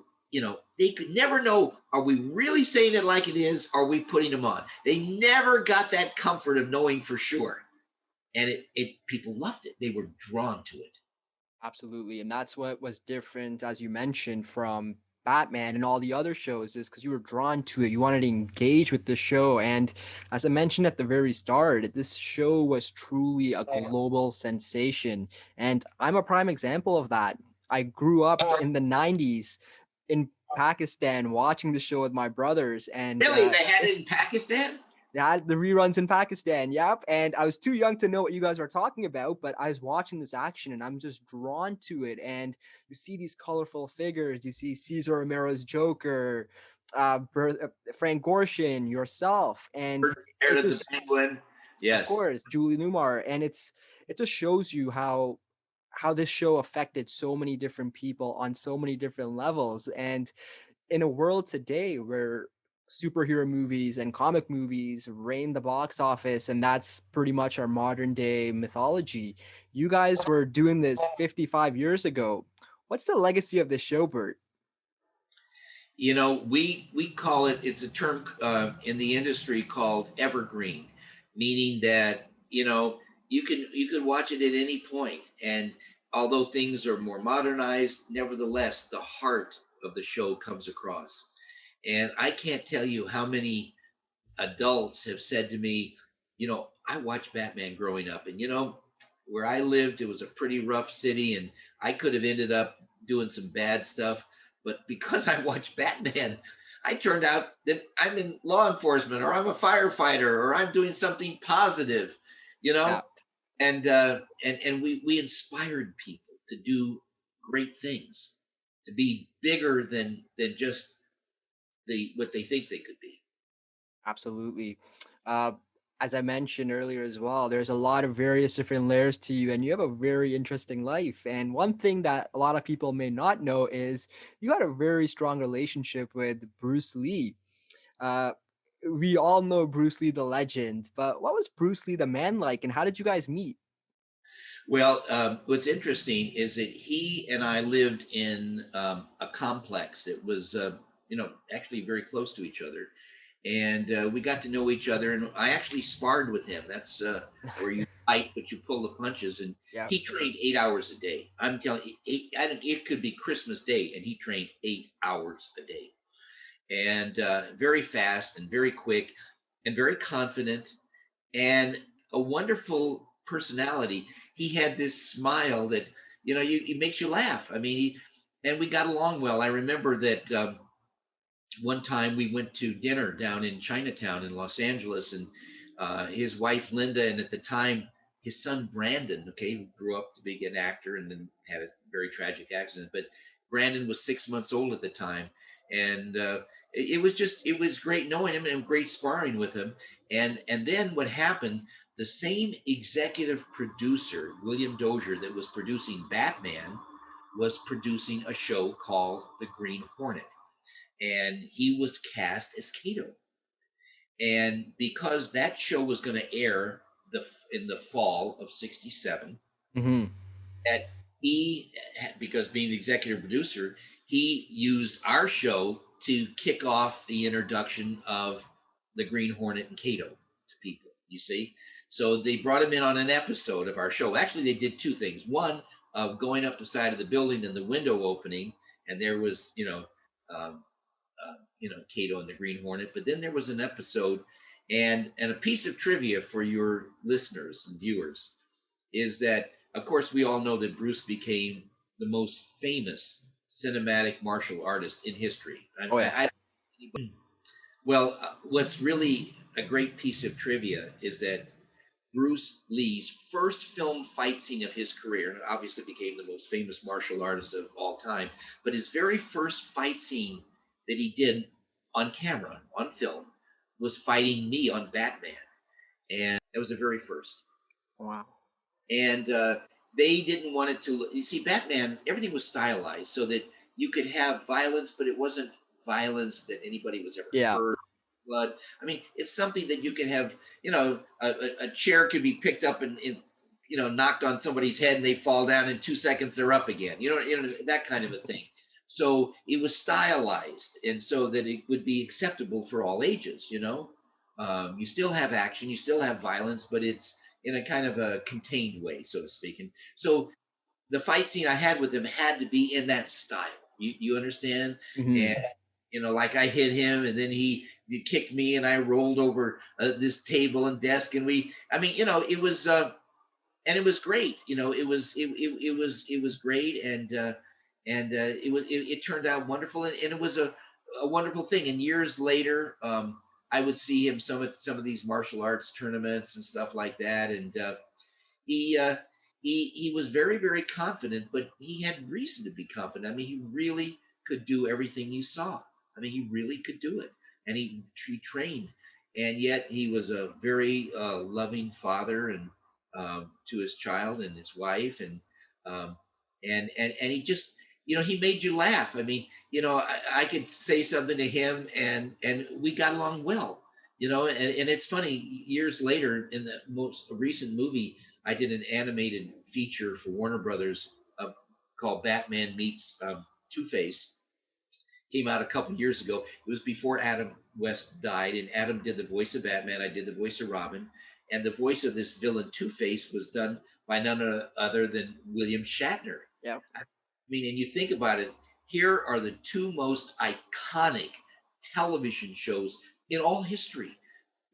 Speaker 1: They could never know, are we really saying it like it is? Or are we putting them on? They never got that comfort of knowing for sure. And it people loved it. They were drawn to it.
Speaker 2: Absolutely. And that's what was different, as you mentioned, from Batman and all the other shows, is because you were drawn to it. You wanted to engage with the show. And as I mentioned at the very start, this show was truly a global sensation. And I'm a prime example of that. I grew up in the 90s in Pakistan watching the show with my brothers. And
Speaker 1: Really, they had it in Pakistan?
Speaker 2: they had the reruns in Pakistan. Yep. And I was too young to know what you guys were talking about, but I was watching this action and I'm just drawn to it. And you see these colorful figures. You see Cesar Romero's Joker, Frank Gorshin, yourself, and
Speaker 1: Heir
Speaker 2: it
Speaker 1: to the
Speaker 2: just,
Speaker 1: Penguin.
Speaker 2: of
Speaker 1: Yes.
Speaker 2: course, Julie Newmar, and it just shows you how this show affected so many different people on so many different levels. And in a world today where superhero movies and comic movies reign the box office, and that's pretty much our modern day mythology, you guys were doing this 55 years ago. What's the legacy of this show, Bert?
Speaker 1: We call it. It's a term in the industry called evergreen, meaning that you can watch it at any point, and although things are more modernized, nevertheless the heart of the show comes across. And I can't tell you how many adults have said to me, I watched Batman growing up, and where I lived, it was a pretty rough city, and I could have ended up doing some bad stuff. But because I watched Batman, I turned out that I'm in law enforcement, or I'm a firefighter, or I'm doing something positive, you
Speaker 2: Yeah,
Speaker 1: know. And we inspired people to do great things, to be bigger than just what they think they could be.
Speaker 2: absolutely. Uh, as I mentioned earlier as well, there's a lot of various different layers to you, and you have a very interesting life. And one thing that a lot of people may not know is you had a very strong relationship with Bruce Lee. Uh, we all know Bruce Lee the legend, but what was Bruce Lee the man like, and how did you guys meet?
Speaker 1: Well, what's interesting is that he and I lived in a complex that was, actually very close to each other, and we got to know each other. And I actually sparred with him. That's where you fight, but you pull the punches. And
Speaker 2: Yeah,
Speaker 1: he trained 8 hours a day. I'm telling you, it could be Christmas Day, and he trained 8 hours a day, and very fast and very quick, and very confident and a wonderful personality. He had this smile that it makes you laugh. I mean, and we got along well. I remember that one time we went to dinner down in Chinatown in Los Angeles, and his wife Linda, and at the time his son Brandon, okay, who grew up to be an actor and then had a very tragic accident, but Brandon was 6 months old at the time, and it was great knowing him and great sparring with him, and then what happened? The same executive producer, William Dozier, that was producing Batman, was producing a show called The Green Hornet, and he was cast as Kato. And because that show was going to air in the fall of '67,
Speaker 2: hmm,
Speaker 1: that he, because being the executive producer, he used our show to kick off the introduction of the Green Hornet and Kato to people. You see, So they brought him in on an episode of our show. Actually, they did two things. One, going up the side of the building and the window opening, and there was, um, Cato and the Green Hornet. But then there was an episode, and a piece of trivia for your listeners and viewers is that, of course, we all know that Bruce became the most famous cinematic martial artist in history.
Speaker 2: Oh yeah.
Speaker 1: Well, what's really a great piece of trivia is that Bruce Lee's first film fight scene of his career, and obviously became the most famous martial artist of all time, but his very first fight scene that he did on camera, on film, was fighting me on Batman. And that was the very first.
Speaker 2: Wow.
Speaker 1: And they didn't want it to, you see, Batman, everything was stylized so that you could have violence, but it wasn't violence that anybody was ever
Speaker 2: Yeah.
Speaker 1: hurt, blood. I mean, it's something that you can have, a chair could be picked up and knocked on somebody's head and they fall down in 2 seconds, they're up again, that kind of a thing. So it was stylized, and so that it would be acceptable for all ages. You still have action, you still have violence, but it's in a kind of a contained way, so to speak. And so the fight scene I had with him had to be in that style. You understand?
Speaker 2: Hmm.
Speaker 1: And like I hit him, and then he kicked me, and I rolled over this table and desk, and I mean, it was, and it was great. It was great, and it turned out wonderful, and it was a wonderful thing. And years later, I would see him some of these martial arts tournaments and stuff like that, and he uh, he was very, very confident, but he had reason to be confident. I mean, he really could do everything you saw. I mean, he really could do it, and he trained, and yet he was a very loving father and to his child and his wife, um, and he just he made you laugh. I mean, I could say something to him, and we got along well. And it's funny. Years later, in the most recent movie, I did an animated feature for Warner Brothers called Batman Meets Two Face. Came out a couple years ago. It was before Adam West died, and Adam did the voice of Batman. I did the voice of Robin, and the voice of this villain Two Face was done by none other than William Shatner.
Speaker 2: Yeah.
Speaker 1: I mean, and you think about it, here are the two most iconic television shows in all history: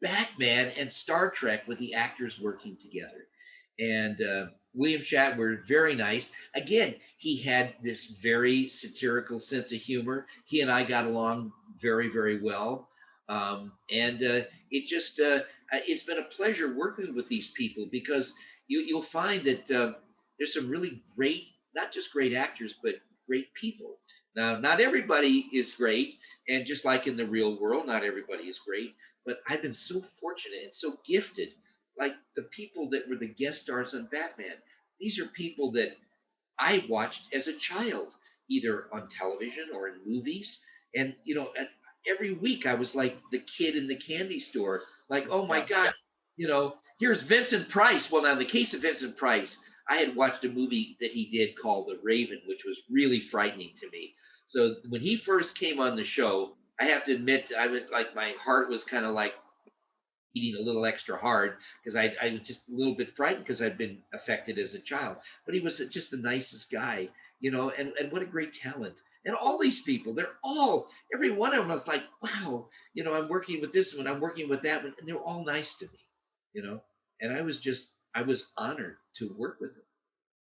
Speaker 1: Batman and Star Trek, with the actors working together. And William Shatner, very nice. Again, he had this very satirical sense of humor. He and I got along very, very well. And it's been a pleasure working with these people, because you'll find that there's some really great, not just great actors, but great people. Now, not everybody is great. And just like in the real world, not everybody is great. But I've been so fortunate and so gifted, like the people that were the guest stars on Batman. These are people that I watched as a child, either on television or in movies. And, every week I was like the kid in the candy store, like, oh my
Speaker 2: Yeah.
Speaker 1: God, here's Vincent Price. Well, now, in the case of Vincent Price, I had watched a movie that he did called The Raven, which was really frightening to me. So when he first came on the show, I have to admit, I was like, my heart was kind of like eating a little extra hard, because I was just a little bit frightened, because I'd been affected as a child. But he was just the nicest guy, and what a great talent. And all these people, every one of them was like, wow, I'm working with this one, I'm working with that one, and they're all nice to me. And I was honored to work with them.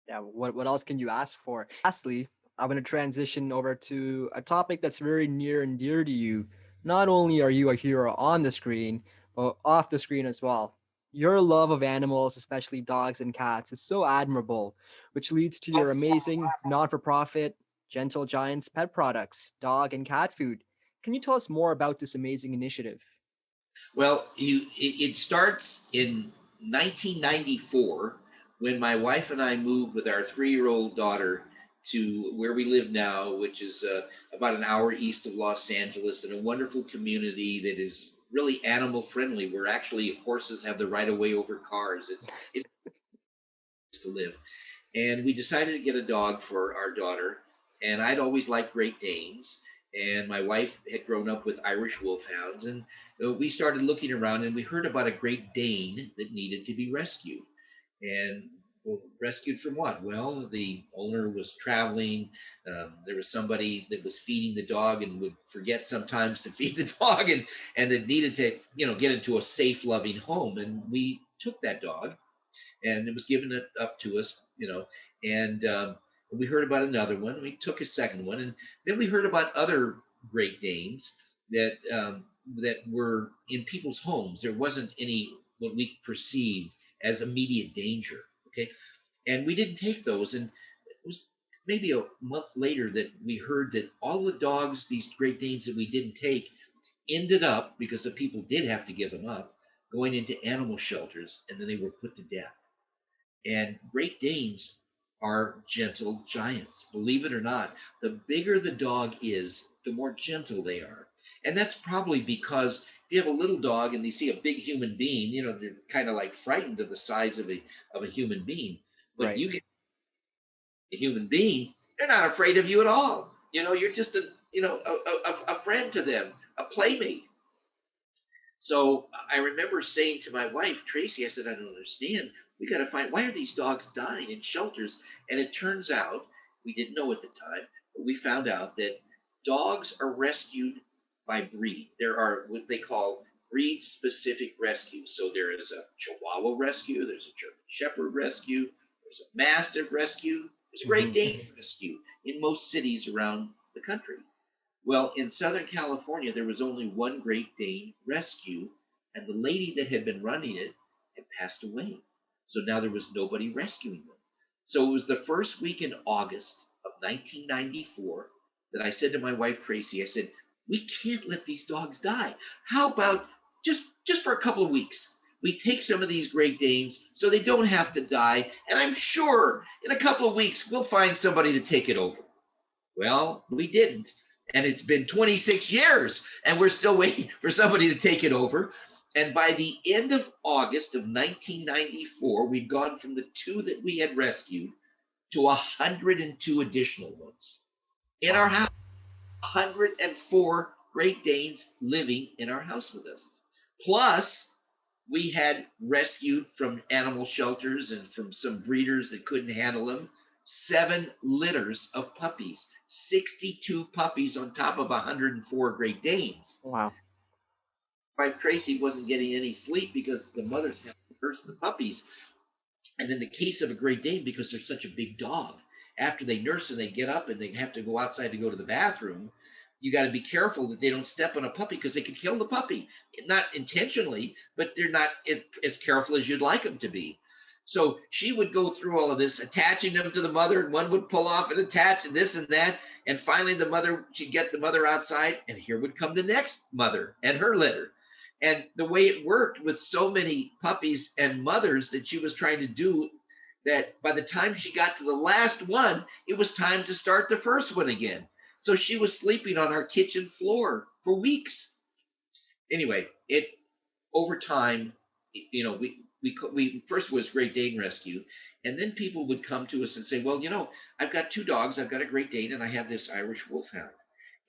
Speaker 2: Yeah. What else can you ask for? Lastly, I'm going to transition over to a topic that's very near and dear to you. Not only are you a hero on the screen, but off the screen as well. Your love of animals, especially dogs and cats, is so admirable, which leads to your amazing non for profit Gentle Giants Pet products, dog and cat food. Can you tell us more about this amazing initiative?
Speaker 1: Well, it starts in 1994, when my wife and I moved with our 3-year-old daughter to where we live now, which is about an hour east of Los Angeles, in a wonderful community that is really animal friendly, where actually horses have the right of way over cars. It's to live. And we decided to get a dog for our daughter. And I'd always liked Great Danes. and my wife had grown up with Irish wolfhounds, and we started looking around, and we heard about a Great Dane that needed to be rescued. And well, rescued from what? Well, the owner was traveling. There was somebody that was feeding the dog and would forget sometimes to feed the dog, and that needed to, get into a safe, loving home. And we took that dog, and it was given up to us, and we heard about another one. We took a second one, and then we heard about other Great Danes that were in people's homes. There wasn't any what we perceived as immediate danger. Okay, and we didn't take those, and it was maybe a month later that we heard that all the dogs, these Great Danes that we didn't take, ended up, because the people did have to give them up, going into animal shelters, and then they were put to death. And Great Danes are gentle giants. Believe it or not, the bigger the dog is, the more gentle they are. And that's probably because if you have a little dog and they see a big human being, they're kind of like frightened of the size of a human being. But
Speaker 2: Right.
Speaker 1: you get a human being, they're not afraid of you at all. You're just a friend to them, a playmate. So I remember saying to my wife, Tracy, I said, I don't understand. We got to find, why are these dogs dying in shelters? And it turns out, we didn't know at the time, but we found out that dogs are rescued by breed. There are what they call breed specific rescues. So there is a Chihuahua rescue, there's a German Shepherd rescue, there's a Mastiff rescue, there's a Great
Speaker 2: Hmm.
Speaker 1: Dane rescue in most cities around the country. Well, in Southern California, there was only one Great Dane rescue, and the lady that had been running it had passed away. So now there was nobody rescuing them. So it was the first week in August of 1994 that I said to my wife Tracy, I said, we can't let these dogs die. How about just for a couple of weeks? We take some of these Great Danes so they don't have to die, and I'm sure in a couple of weeks we'll find somebody to take it over. Well, we didn't. And it's been 26 years, and we're still waiting for somebody to take it over. And by the end of August of 1994, we'd gone from the two that we had rescued to 102 additional ones in our
Speaker 2: Wow.
Speaker 1: house. 104 Great Danes living in our house with us. Plus, we had rescued from animal shelters and from some breeders that couldn't handle them 7 litters of puppies, 62 puppies on top of 104 Great Danes.
Speaker 2: Wow.
Speaker 1: Wife Tracy wasn't getting any sleep because the mothers had to nurse the puppies. And in the case of a Great Dane, because they're such a big dog, after they nurse and they get up and they have to go outside to go to the bathroom, you got to be careful that they don't step on a puppy because they could kill the puppy. Not intentionally, but they're not as careful as you'd like them to be. So she would go through all of this, attaching them to the mother, and one would pull off and attach, and this and that. And finally, she'd get the mother outside, and here would come the next mother and her litter. And the way it worked with so many puppies and mothers that she was trying to do, that by the time she got to the last one, it was time to start the first one again. So she was sleeping on our kitchen floor for weeks. Anyway, it over time, we first was Great Dane rescue, and then people would come to us and say, well, I've got two dogs. I've got a Great Dane, and I have this Irish Wolfhound,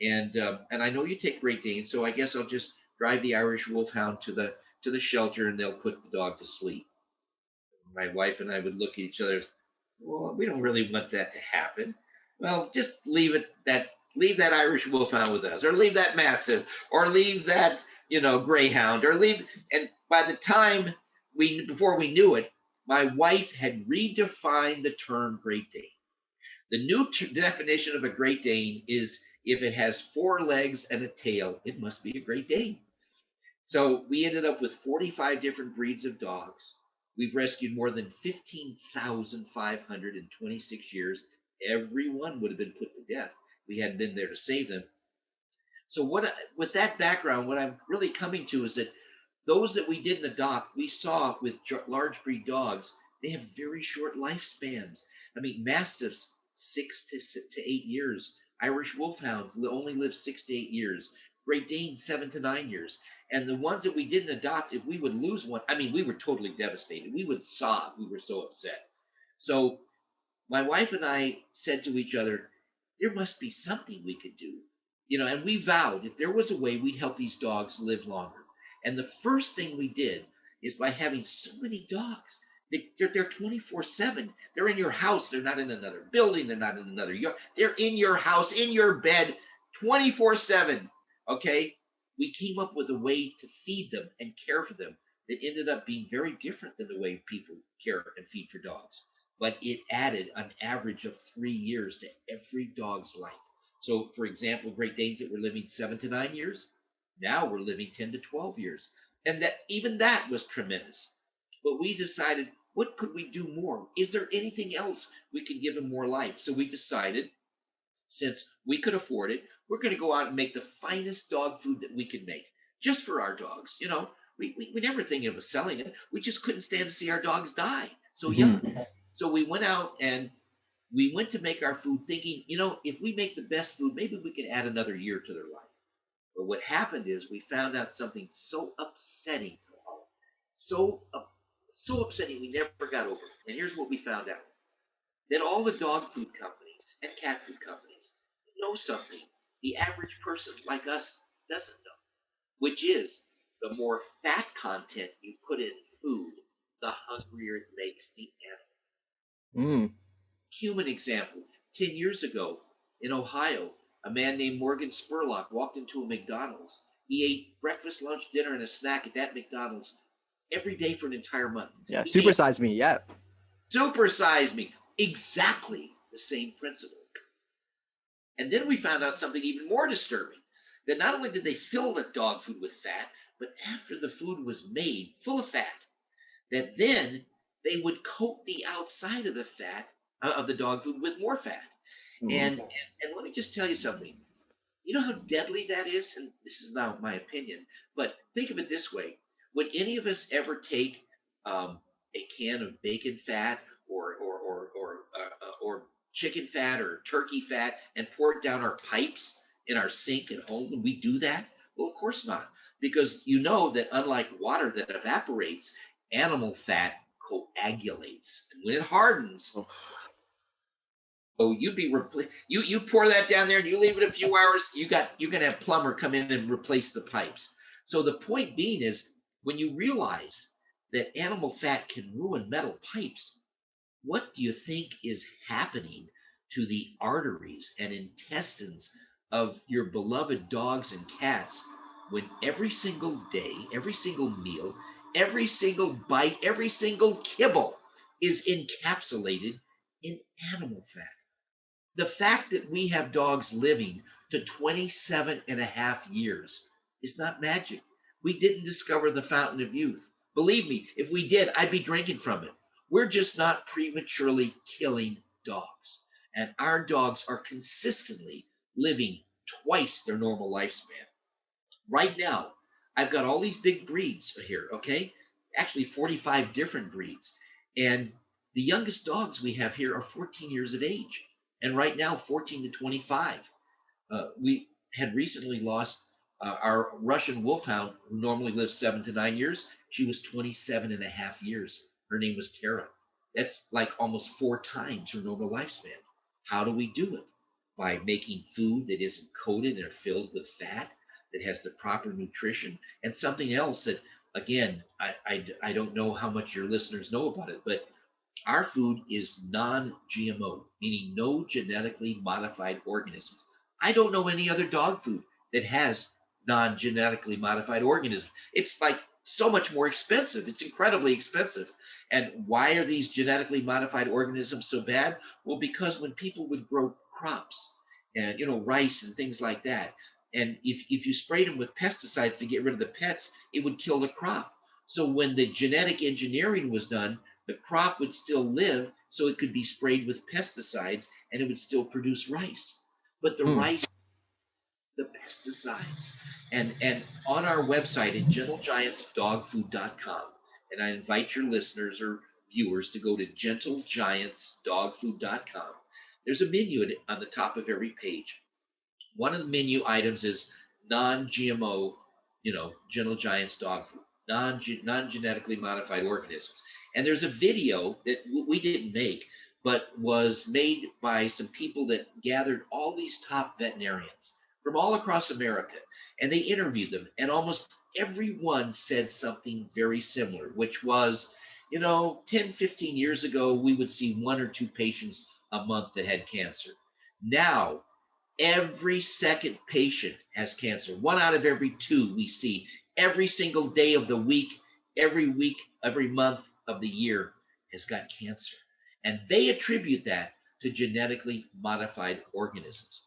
Speaker 1: and I know you take Great Danes, so I guess I'll just drive the Irish Wolfhound to the shelter, and they'll put the dog to sleep. My wife and I would look at each other. Well, we don't really want that to happen. Well, just leave that Irish Wolfhound with us, or leave that Mastiff, or leave that Greyhound, or leave. And by the time before we knew it, my wife had redefined the term Great Dane. The new definition of a Great Dane is if it has 4 legs and a tail, it must be a Great Dane. So we ended up with 45 different breeds of dogs. We've rescued more than 15,500 in 26 years. Every one would have been put to death. We hadn't been there to save them. So with that background, what I'm really coming to is that those that we didn't adopt, we saw with large breed dogs, they have very short lifespans. I mean, Mastiffs, 6 to 8 years. Irish Wolfhounds only live 6 to 8 years. Great Danes, 7 to 9 years. And the ones that we didn't adopt, if we would lose one, I mean, we were totally devastated. We would sob. We were so upset. So my wife and I said to each other, there must be something we could do. And we vowed if there was a way we'd help these dogs live longer. And the first thing we did is by having so many dogs. They're 24/7. They're in your house. They're not in another building. They're not in another yard. They're in your house, in your bed, 24/7. Okay. We came up with a way to feed them and care for them that ended up being very different than the way people care and feed for dogs. But it added an average of 3 years to every dog's life. So, for example, Great Danes that were living 7 to 9 years, now we're living 10 to 12 years. And that was tremendous. But we decided, what could we do more? Is there anything else we could give them more life? So we decided, since we could afford it, we're going to go out and make the finest dog food that we could make just for our dogs. We never thinking of selling it. We just couldn't stand to see our dogs die so young.
Speaker 2: Mhm.
Speaker 1: So we went out and we went to make our food thinking, if we make the best food, maybe we could add another year to their life. But what happened is we found out something so upsetting to all, so upsetting we never got over it. And here's what we found out: that all the dog food companies and cat food companies know something the average person like us doesn't know, which is the more fat content you put in food, the hungrier it makes the animal.
Speaker 2: Mm.
Speaker 1: Human example: 10 years ago in Ohio, a man named Morgan Spurlock walked into a McDonald's. He ate breakfast, lunch, dinner, and a snack at that McDonald's every day for an entire month.
Speaker 2: Yeah,
Speaker 1: He ate
Speaker 2: supersize me. Yeah.
Speaker 1: supersize me. Exactly the same principle. And then we found out something even more disturbing: that not only did they fill the dog food with fat, but after the food was made full of fat, that then they would coat the outside of the fat of the dog food with more fat.
Speaker 2: Mhm.
Speaker 1: And let me just tell you something. You know how deadly that is? And this is not my opinion, but think of it this way. Would any of us ever take um, a can of bacon fat or chicken fat or turkey fat and pour it down our pipes in our sink at home? Would we do that? Well, of course not, because you know that unlike water that evaporates, animal fat coagulates, and when it hardens,
Speaker 2: Oh.
Speaker 1: so you pour that down there and you leave it a few hours, you're gonna have plumber come in and replace the pipes. So the point being is, when you realize that animal fat can ruin metal pipes, what do you think is happening to the arteries and intestines of your beloved dogs and cats when every single day, every single meal, every single bite, every single kibble is encapsulated in animal fat? The fact that we have dogs living to 27 and a half years is not magic. We didn't discover the fountain of youth. Believe me, if we did, I'd be drinking from it. We're just not prematurely killing dogs. And our dogs are consistently living twice their normal lifespan. Right now, I've got all these big breeds here, okay? Actually, 45 different breeds. And the youngest dogs we have here are 14 years of age. And right now, 14 to 25. We had recently lost our Russian wolfhound, who normally lives 7 to 9 years. She was 27 and a half years. Her name was Tara. That's like almost 4 times her normal lifespan. How do we do it? By making food that isn't coated and filled with fat, that has the proper nutrition, and something else that, again, I don't know how much your listeners know about it, but our food is non-GMO, meaning no genetically modified organisms. I don't know any other dog food that has non-genetically modified organisms. It's like so much more expensive. It's incredibly expensive. And why are these genetically modified organisms so bad? Well, because when people would grow crops and rice and things like that, and if you sprayed them with pesticides to get rid of the pests, it would kill the crop. So when the genetic engineering was done, the crop would still live, so it could be sprayed with pesticides and it would still produce rice. But the
Speaker 2: Mm.
Speaker 1: rice, the pesticides. And on our website at gentlegiantsdogfood.com, and I invite your listeners or viewers to go to gentlegiantsdogfood.com. There's a menu on the top of every page. One of the menu items is non-GMO, Gentle Giants dog food, non-genetically modified organisms. And there's a video that we didn't make, but was made by some people that gathered all these top veterinarians from all across America, and they interviewed them, and almost everyone said something very similar, which was, 10, 15 years ago, we would see one or two patients a month that had cancer. Now, every second patient has cancer. One out of every two we see every single day of the week, every month of the year has got cancer. And they attribute that to genetically modified organisms.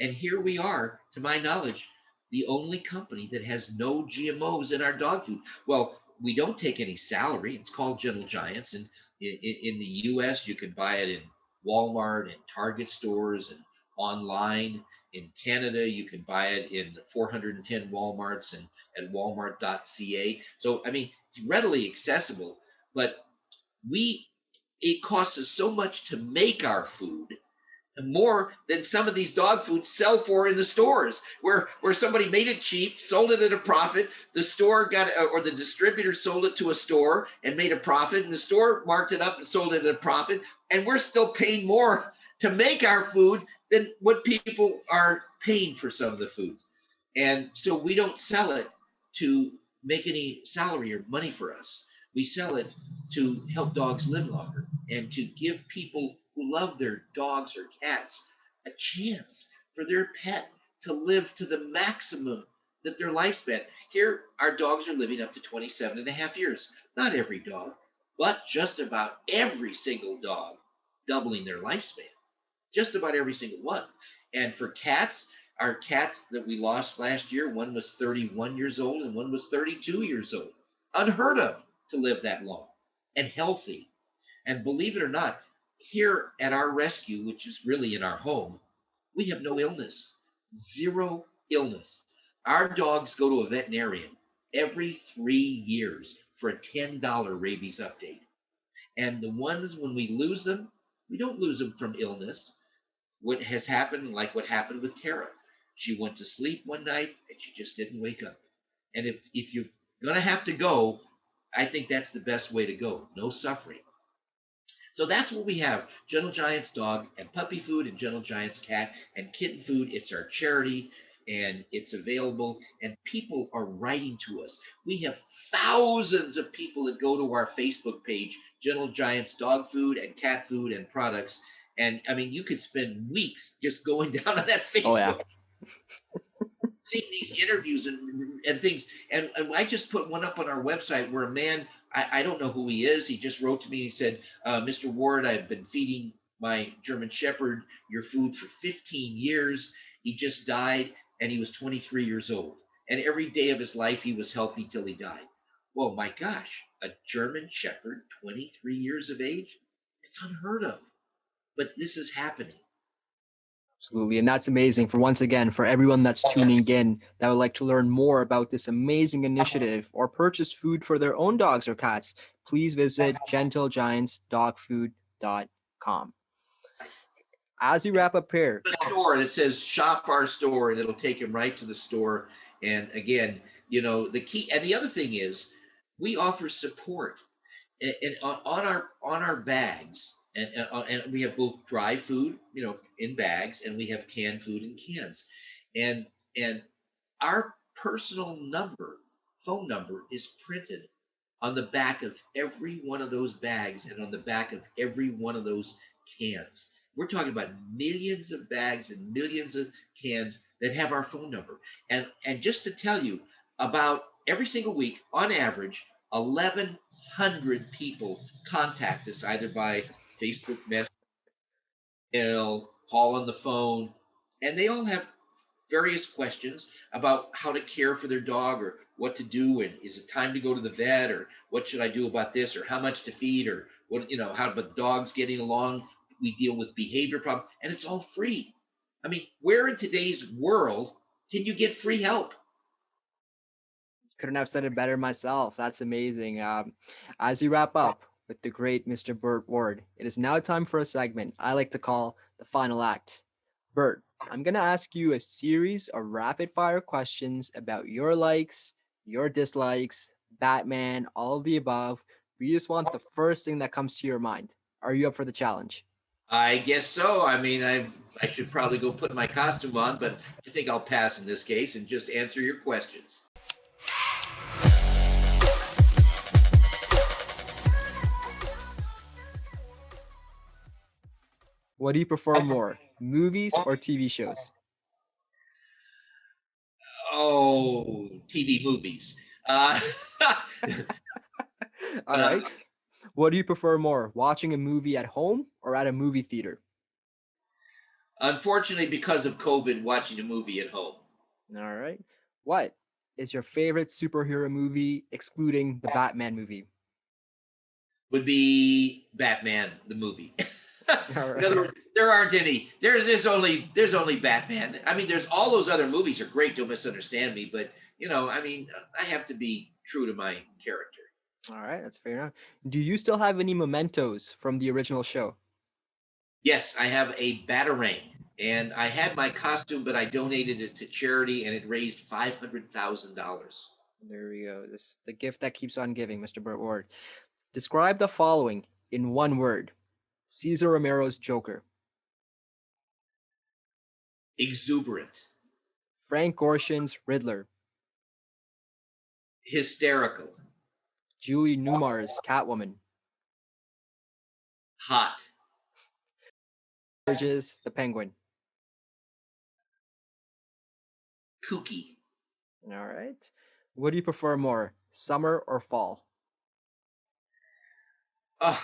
Speaker 1: And here we are, to my knowledge, the only company that has no GMOs in our dog food. Well, we don't take any salary. It's called Gentle Giants. And in the US, you can buy it in Walmart and Target stores and online. In Canada, you can buy it in 410 Walmarts and at walmart.ca. So, I mean, it's readily accessible, but we it costs us so much to make our food, more than some of these dog foods sell for in the stores, where somebody made it cheap, sold it at a profit. The store got, or the distributor sold it to a store and made a profit, and the store marked it up and sold it at a profit, and we're still paying more to make our food than what people are paying for some of the food. And so we don't sell it to make any salary or money for us. We sell it to help dogs live longer and to give people who love their dogs or cats a chance for their pet to live to the maximum that their lifespan. Here, our dogs are living up to 27 and a half years. Not every dog, but just about every single dog doubling their lifespan. Just about every single one. And for cats, our cats that we lost last year, one was 31 years old and one was 32 years old. Unheard of to live that long and healthy. And believe it or not, here at our rescue, which is really in our home, we have no illness, zero illness. Our dogs go to a veterinarian every 3 years for a $10 rabies update. And the ones when we lose them, we don't lose them from illness. What has happened, like what happened with Tara, she went to sleep one night and she just didn't wake up. And if you're going to have to go, I think that's the best way to go. No suffering. So that's what we have. Gentle Giants dog and puppy food and Gentle Giants cat and kitten food. It's our charity and it's available. And people are writing to us. We have thousands of people that go to our Facebook page, Gentle Giants dog food and cat food and products. And I mean, you could spend weeks just going down on that Facebook.
Speaker 2: Oh, yeah.
Speaker 1: Seeing these interviews and things. And I just put one up on our website where a man, I don't know who he is. He just wrote to me. He said, Mr. Ward, I've been feeding my German Shepherd your food for 15 years. He just died and he was 23 years old. And every day of his life, he was healthy till he died. Well, my gosh, a German Shepherd, 23 years of age? It's unheard of. But this is happening.
Speaker 2: Absolutely. And that's amazing for everyone that's tuning in that would like to learn more about this amazing initiative or purchase food for their own dogs or cats, please visit gentlegiantsdogfood.com. As we wrap up here,
Speaker 1: the store that says shop our store, and it'll take him right to the store. And again, the key, and the other thing is we offer support and on our bags. And we have both dry food, in bags, and we have canned food in cans. And our personal phone number is printed on the back of every one of those bags and on the back of every one of those cans. We're talking about millions of bags and millions of cans that have our phone number. And just to tell you, about every single week, on average, 1,100 people contact us either by Facebook message, call on the phone, and they all have various questions about how to care for their dog or what to do, and is it time to go to the vet, or what should I do about this, or how much to feed, or what, how about dogs getting along. We deal with behavior problems, and it's all free. I mean, where in today's world can you get free help?
Speaker 2: Couldn't have said it better myself. That's amazing. As we wrap up with the great Mr. Bert Ward, it is now time for a segment I like to call the final act. Bert, I'm going to ask you a series of rapid fire questions about your likes, your dislikes, Batman, all of the above. We just want the first thing that comes to your mind. Are you up for the challenge?
Speaker 1: I guess so. I mean, I should probably go put my costume on, but I think I'll pass in this case and just answer your questions.
Speaker 2: What do you prefer more, movies or TV shows?
Speaker 1: Oh, TV movies. Uh,
Speaker 2: All
Speaker 1: uh,
Speaker 2: right. What do you prefer more, watching a movie at home or at a movie theater?
Speaker 1: Unfortunately, because of COVID, watching a movie at home
Speaker 2: All right. What is your favorite superhero movie, excluding the Batman movie?
Speaker 1: would be Batman the movie.
Speaker 2: All
Speaker 1: In other
Speaker 2: right.
Speaker 1: words, there aren't any. There's only Batman. I mean, there's all those other movies are great. Don't misunderstand me, but I mean, I have to be true to my character.
Speaker 2: All right, that's fair enough. Do you still have any mementos from the original show?
Speaker 1: Yes, I have a batarang, and I had my costume, but I donated it to charity, and it raised $500,000.
Speaker 2: There we go. This the gift that keeps on giving, Mr. Bert Ward. Describe the following in one word. Cesar Romero's Joker.
Speaker 1: Exuberant,
Speaker 2: Frank Gorshin's Riddler.
Speaker 1: hysterical,
Speaker 2: Julie Newmar's Catwoman.
Speaker 1: hot,
Speaker 2: Burgess the Penguin.
Speaker 1: kooky.
Speaker 2: All right. What do you prefer more, summer or fall?
Speaker 1: Oh,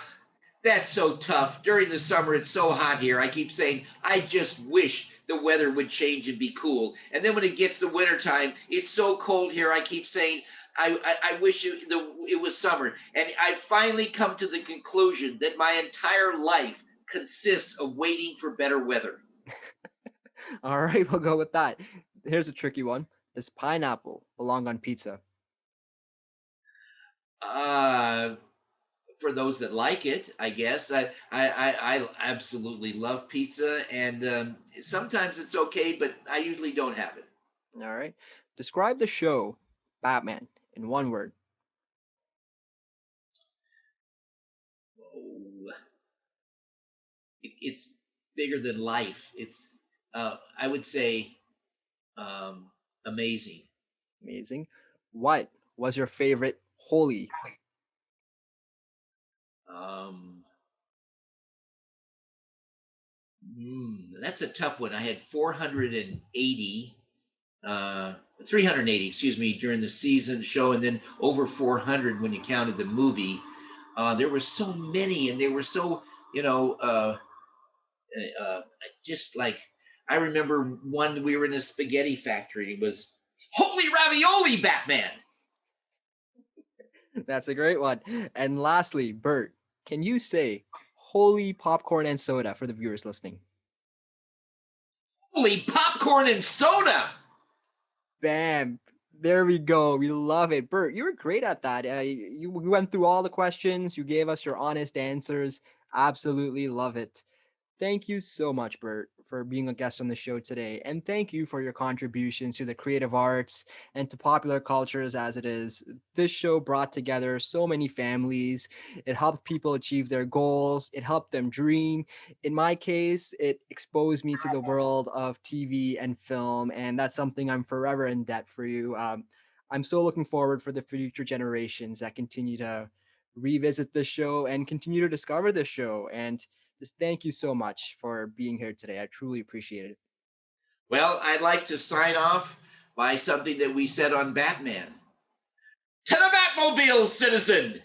Speaker 1: that's so tough. During the summer, it's so hot here. I keep saying, I just wish the weather would change and be cool. And then when it gets the wintertime, it's so cold here. I keep saying, I wish it was summer. And I finally come to the conclusion that my entire life consists of waiting for better weather.
Speaker 2: All right, we'll go with that. Here's a tricky one. Does pineapple belong on pizza?
Speaker 1: Uh, for those that like it, I guess. I absolutely love pizza, and sometimes it's okay, but I usually don't have it.
Speaker 2: All right. Describe the show Batman in one word.
Speaker 1: Oh, it's bigger than life. It's I would say amazing.
Speaker 2: Amazing. What was your favorite holy?
Speaker 1: Um, that's a tough one. I had 480, 380, excuse me, during the season show, and then over 400 when you counted the movie. There were so many, and they were so, you know, just like I remember one. We were in a spaghetti factory. It was holy ravioli, Batman.
Speaker 2: That's a great one. And lastly, Bert, can you say holy popcorn and soda for the viewers listening?
Speaker 1: Holy popcorn and soda.
Speaker 2: Bam. There we go. We love it. Bert, you were great at that. You went through all the questions. You gave us your honest answers. Absolutely love it. Thank you so much, Bert, for being a guest on the show today. And thank you for your contributions to the creative arts and to popular cultures as it is. This show brought together so many families. It helped people achieve their goals, it helped them dream. In my case, it exposed me to the world of TV and film. And that's something I'm forever in debt for you. I'm so looking forward for the future generations that continue to revisit this show and continue to discover this show. And just thank you so much for being here today. I truly appreciate it.
Speaker 1: Well, I'd like to sign off by something that we said on Batman. To the Batmobile, citizen!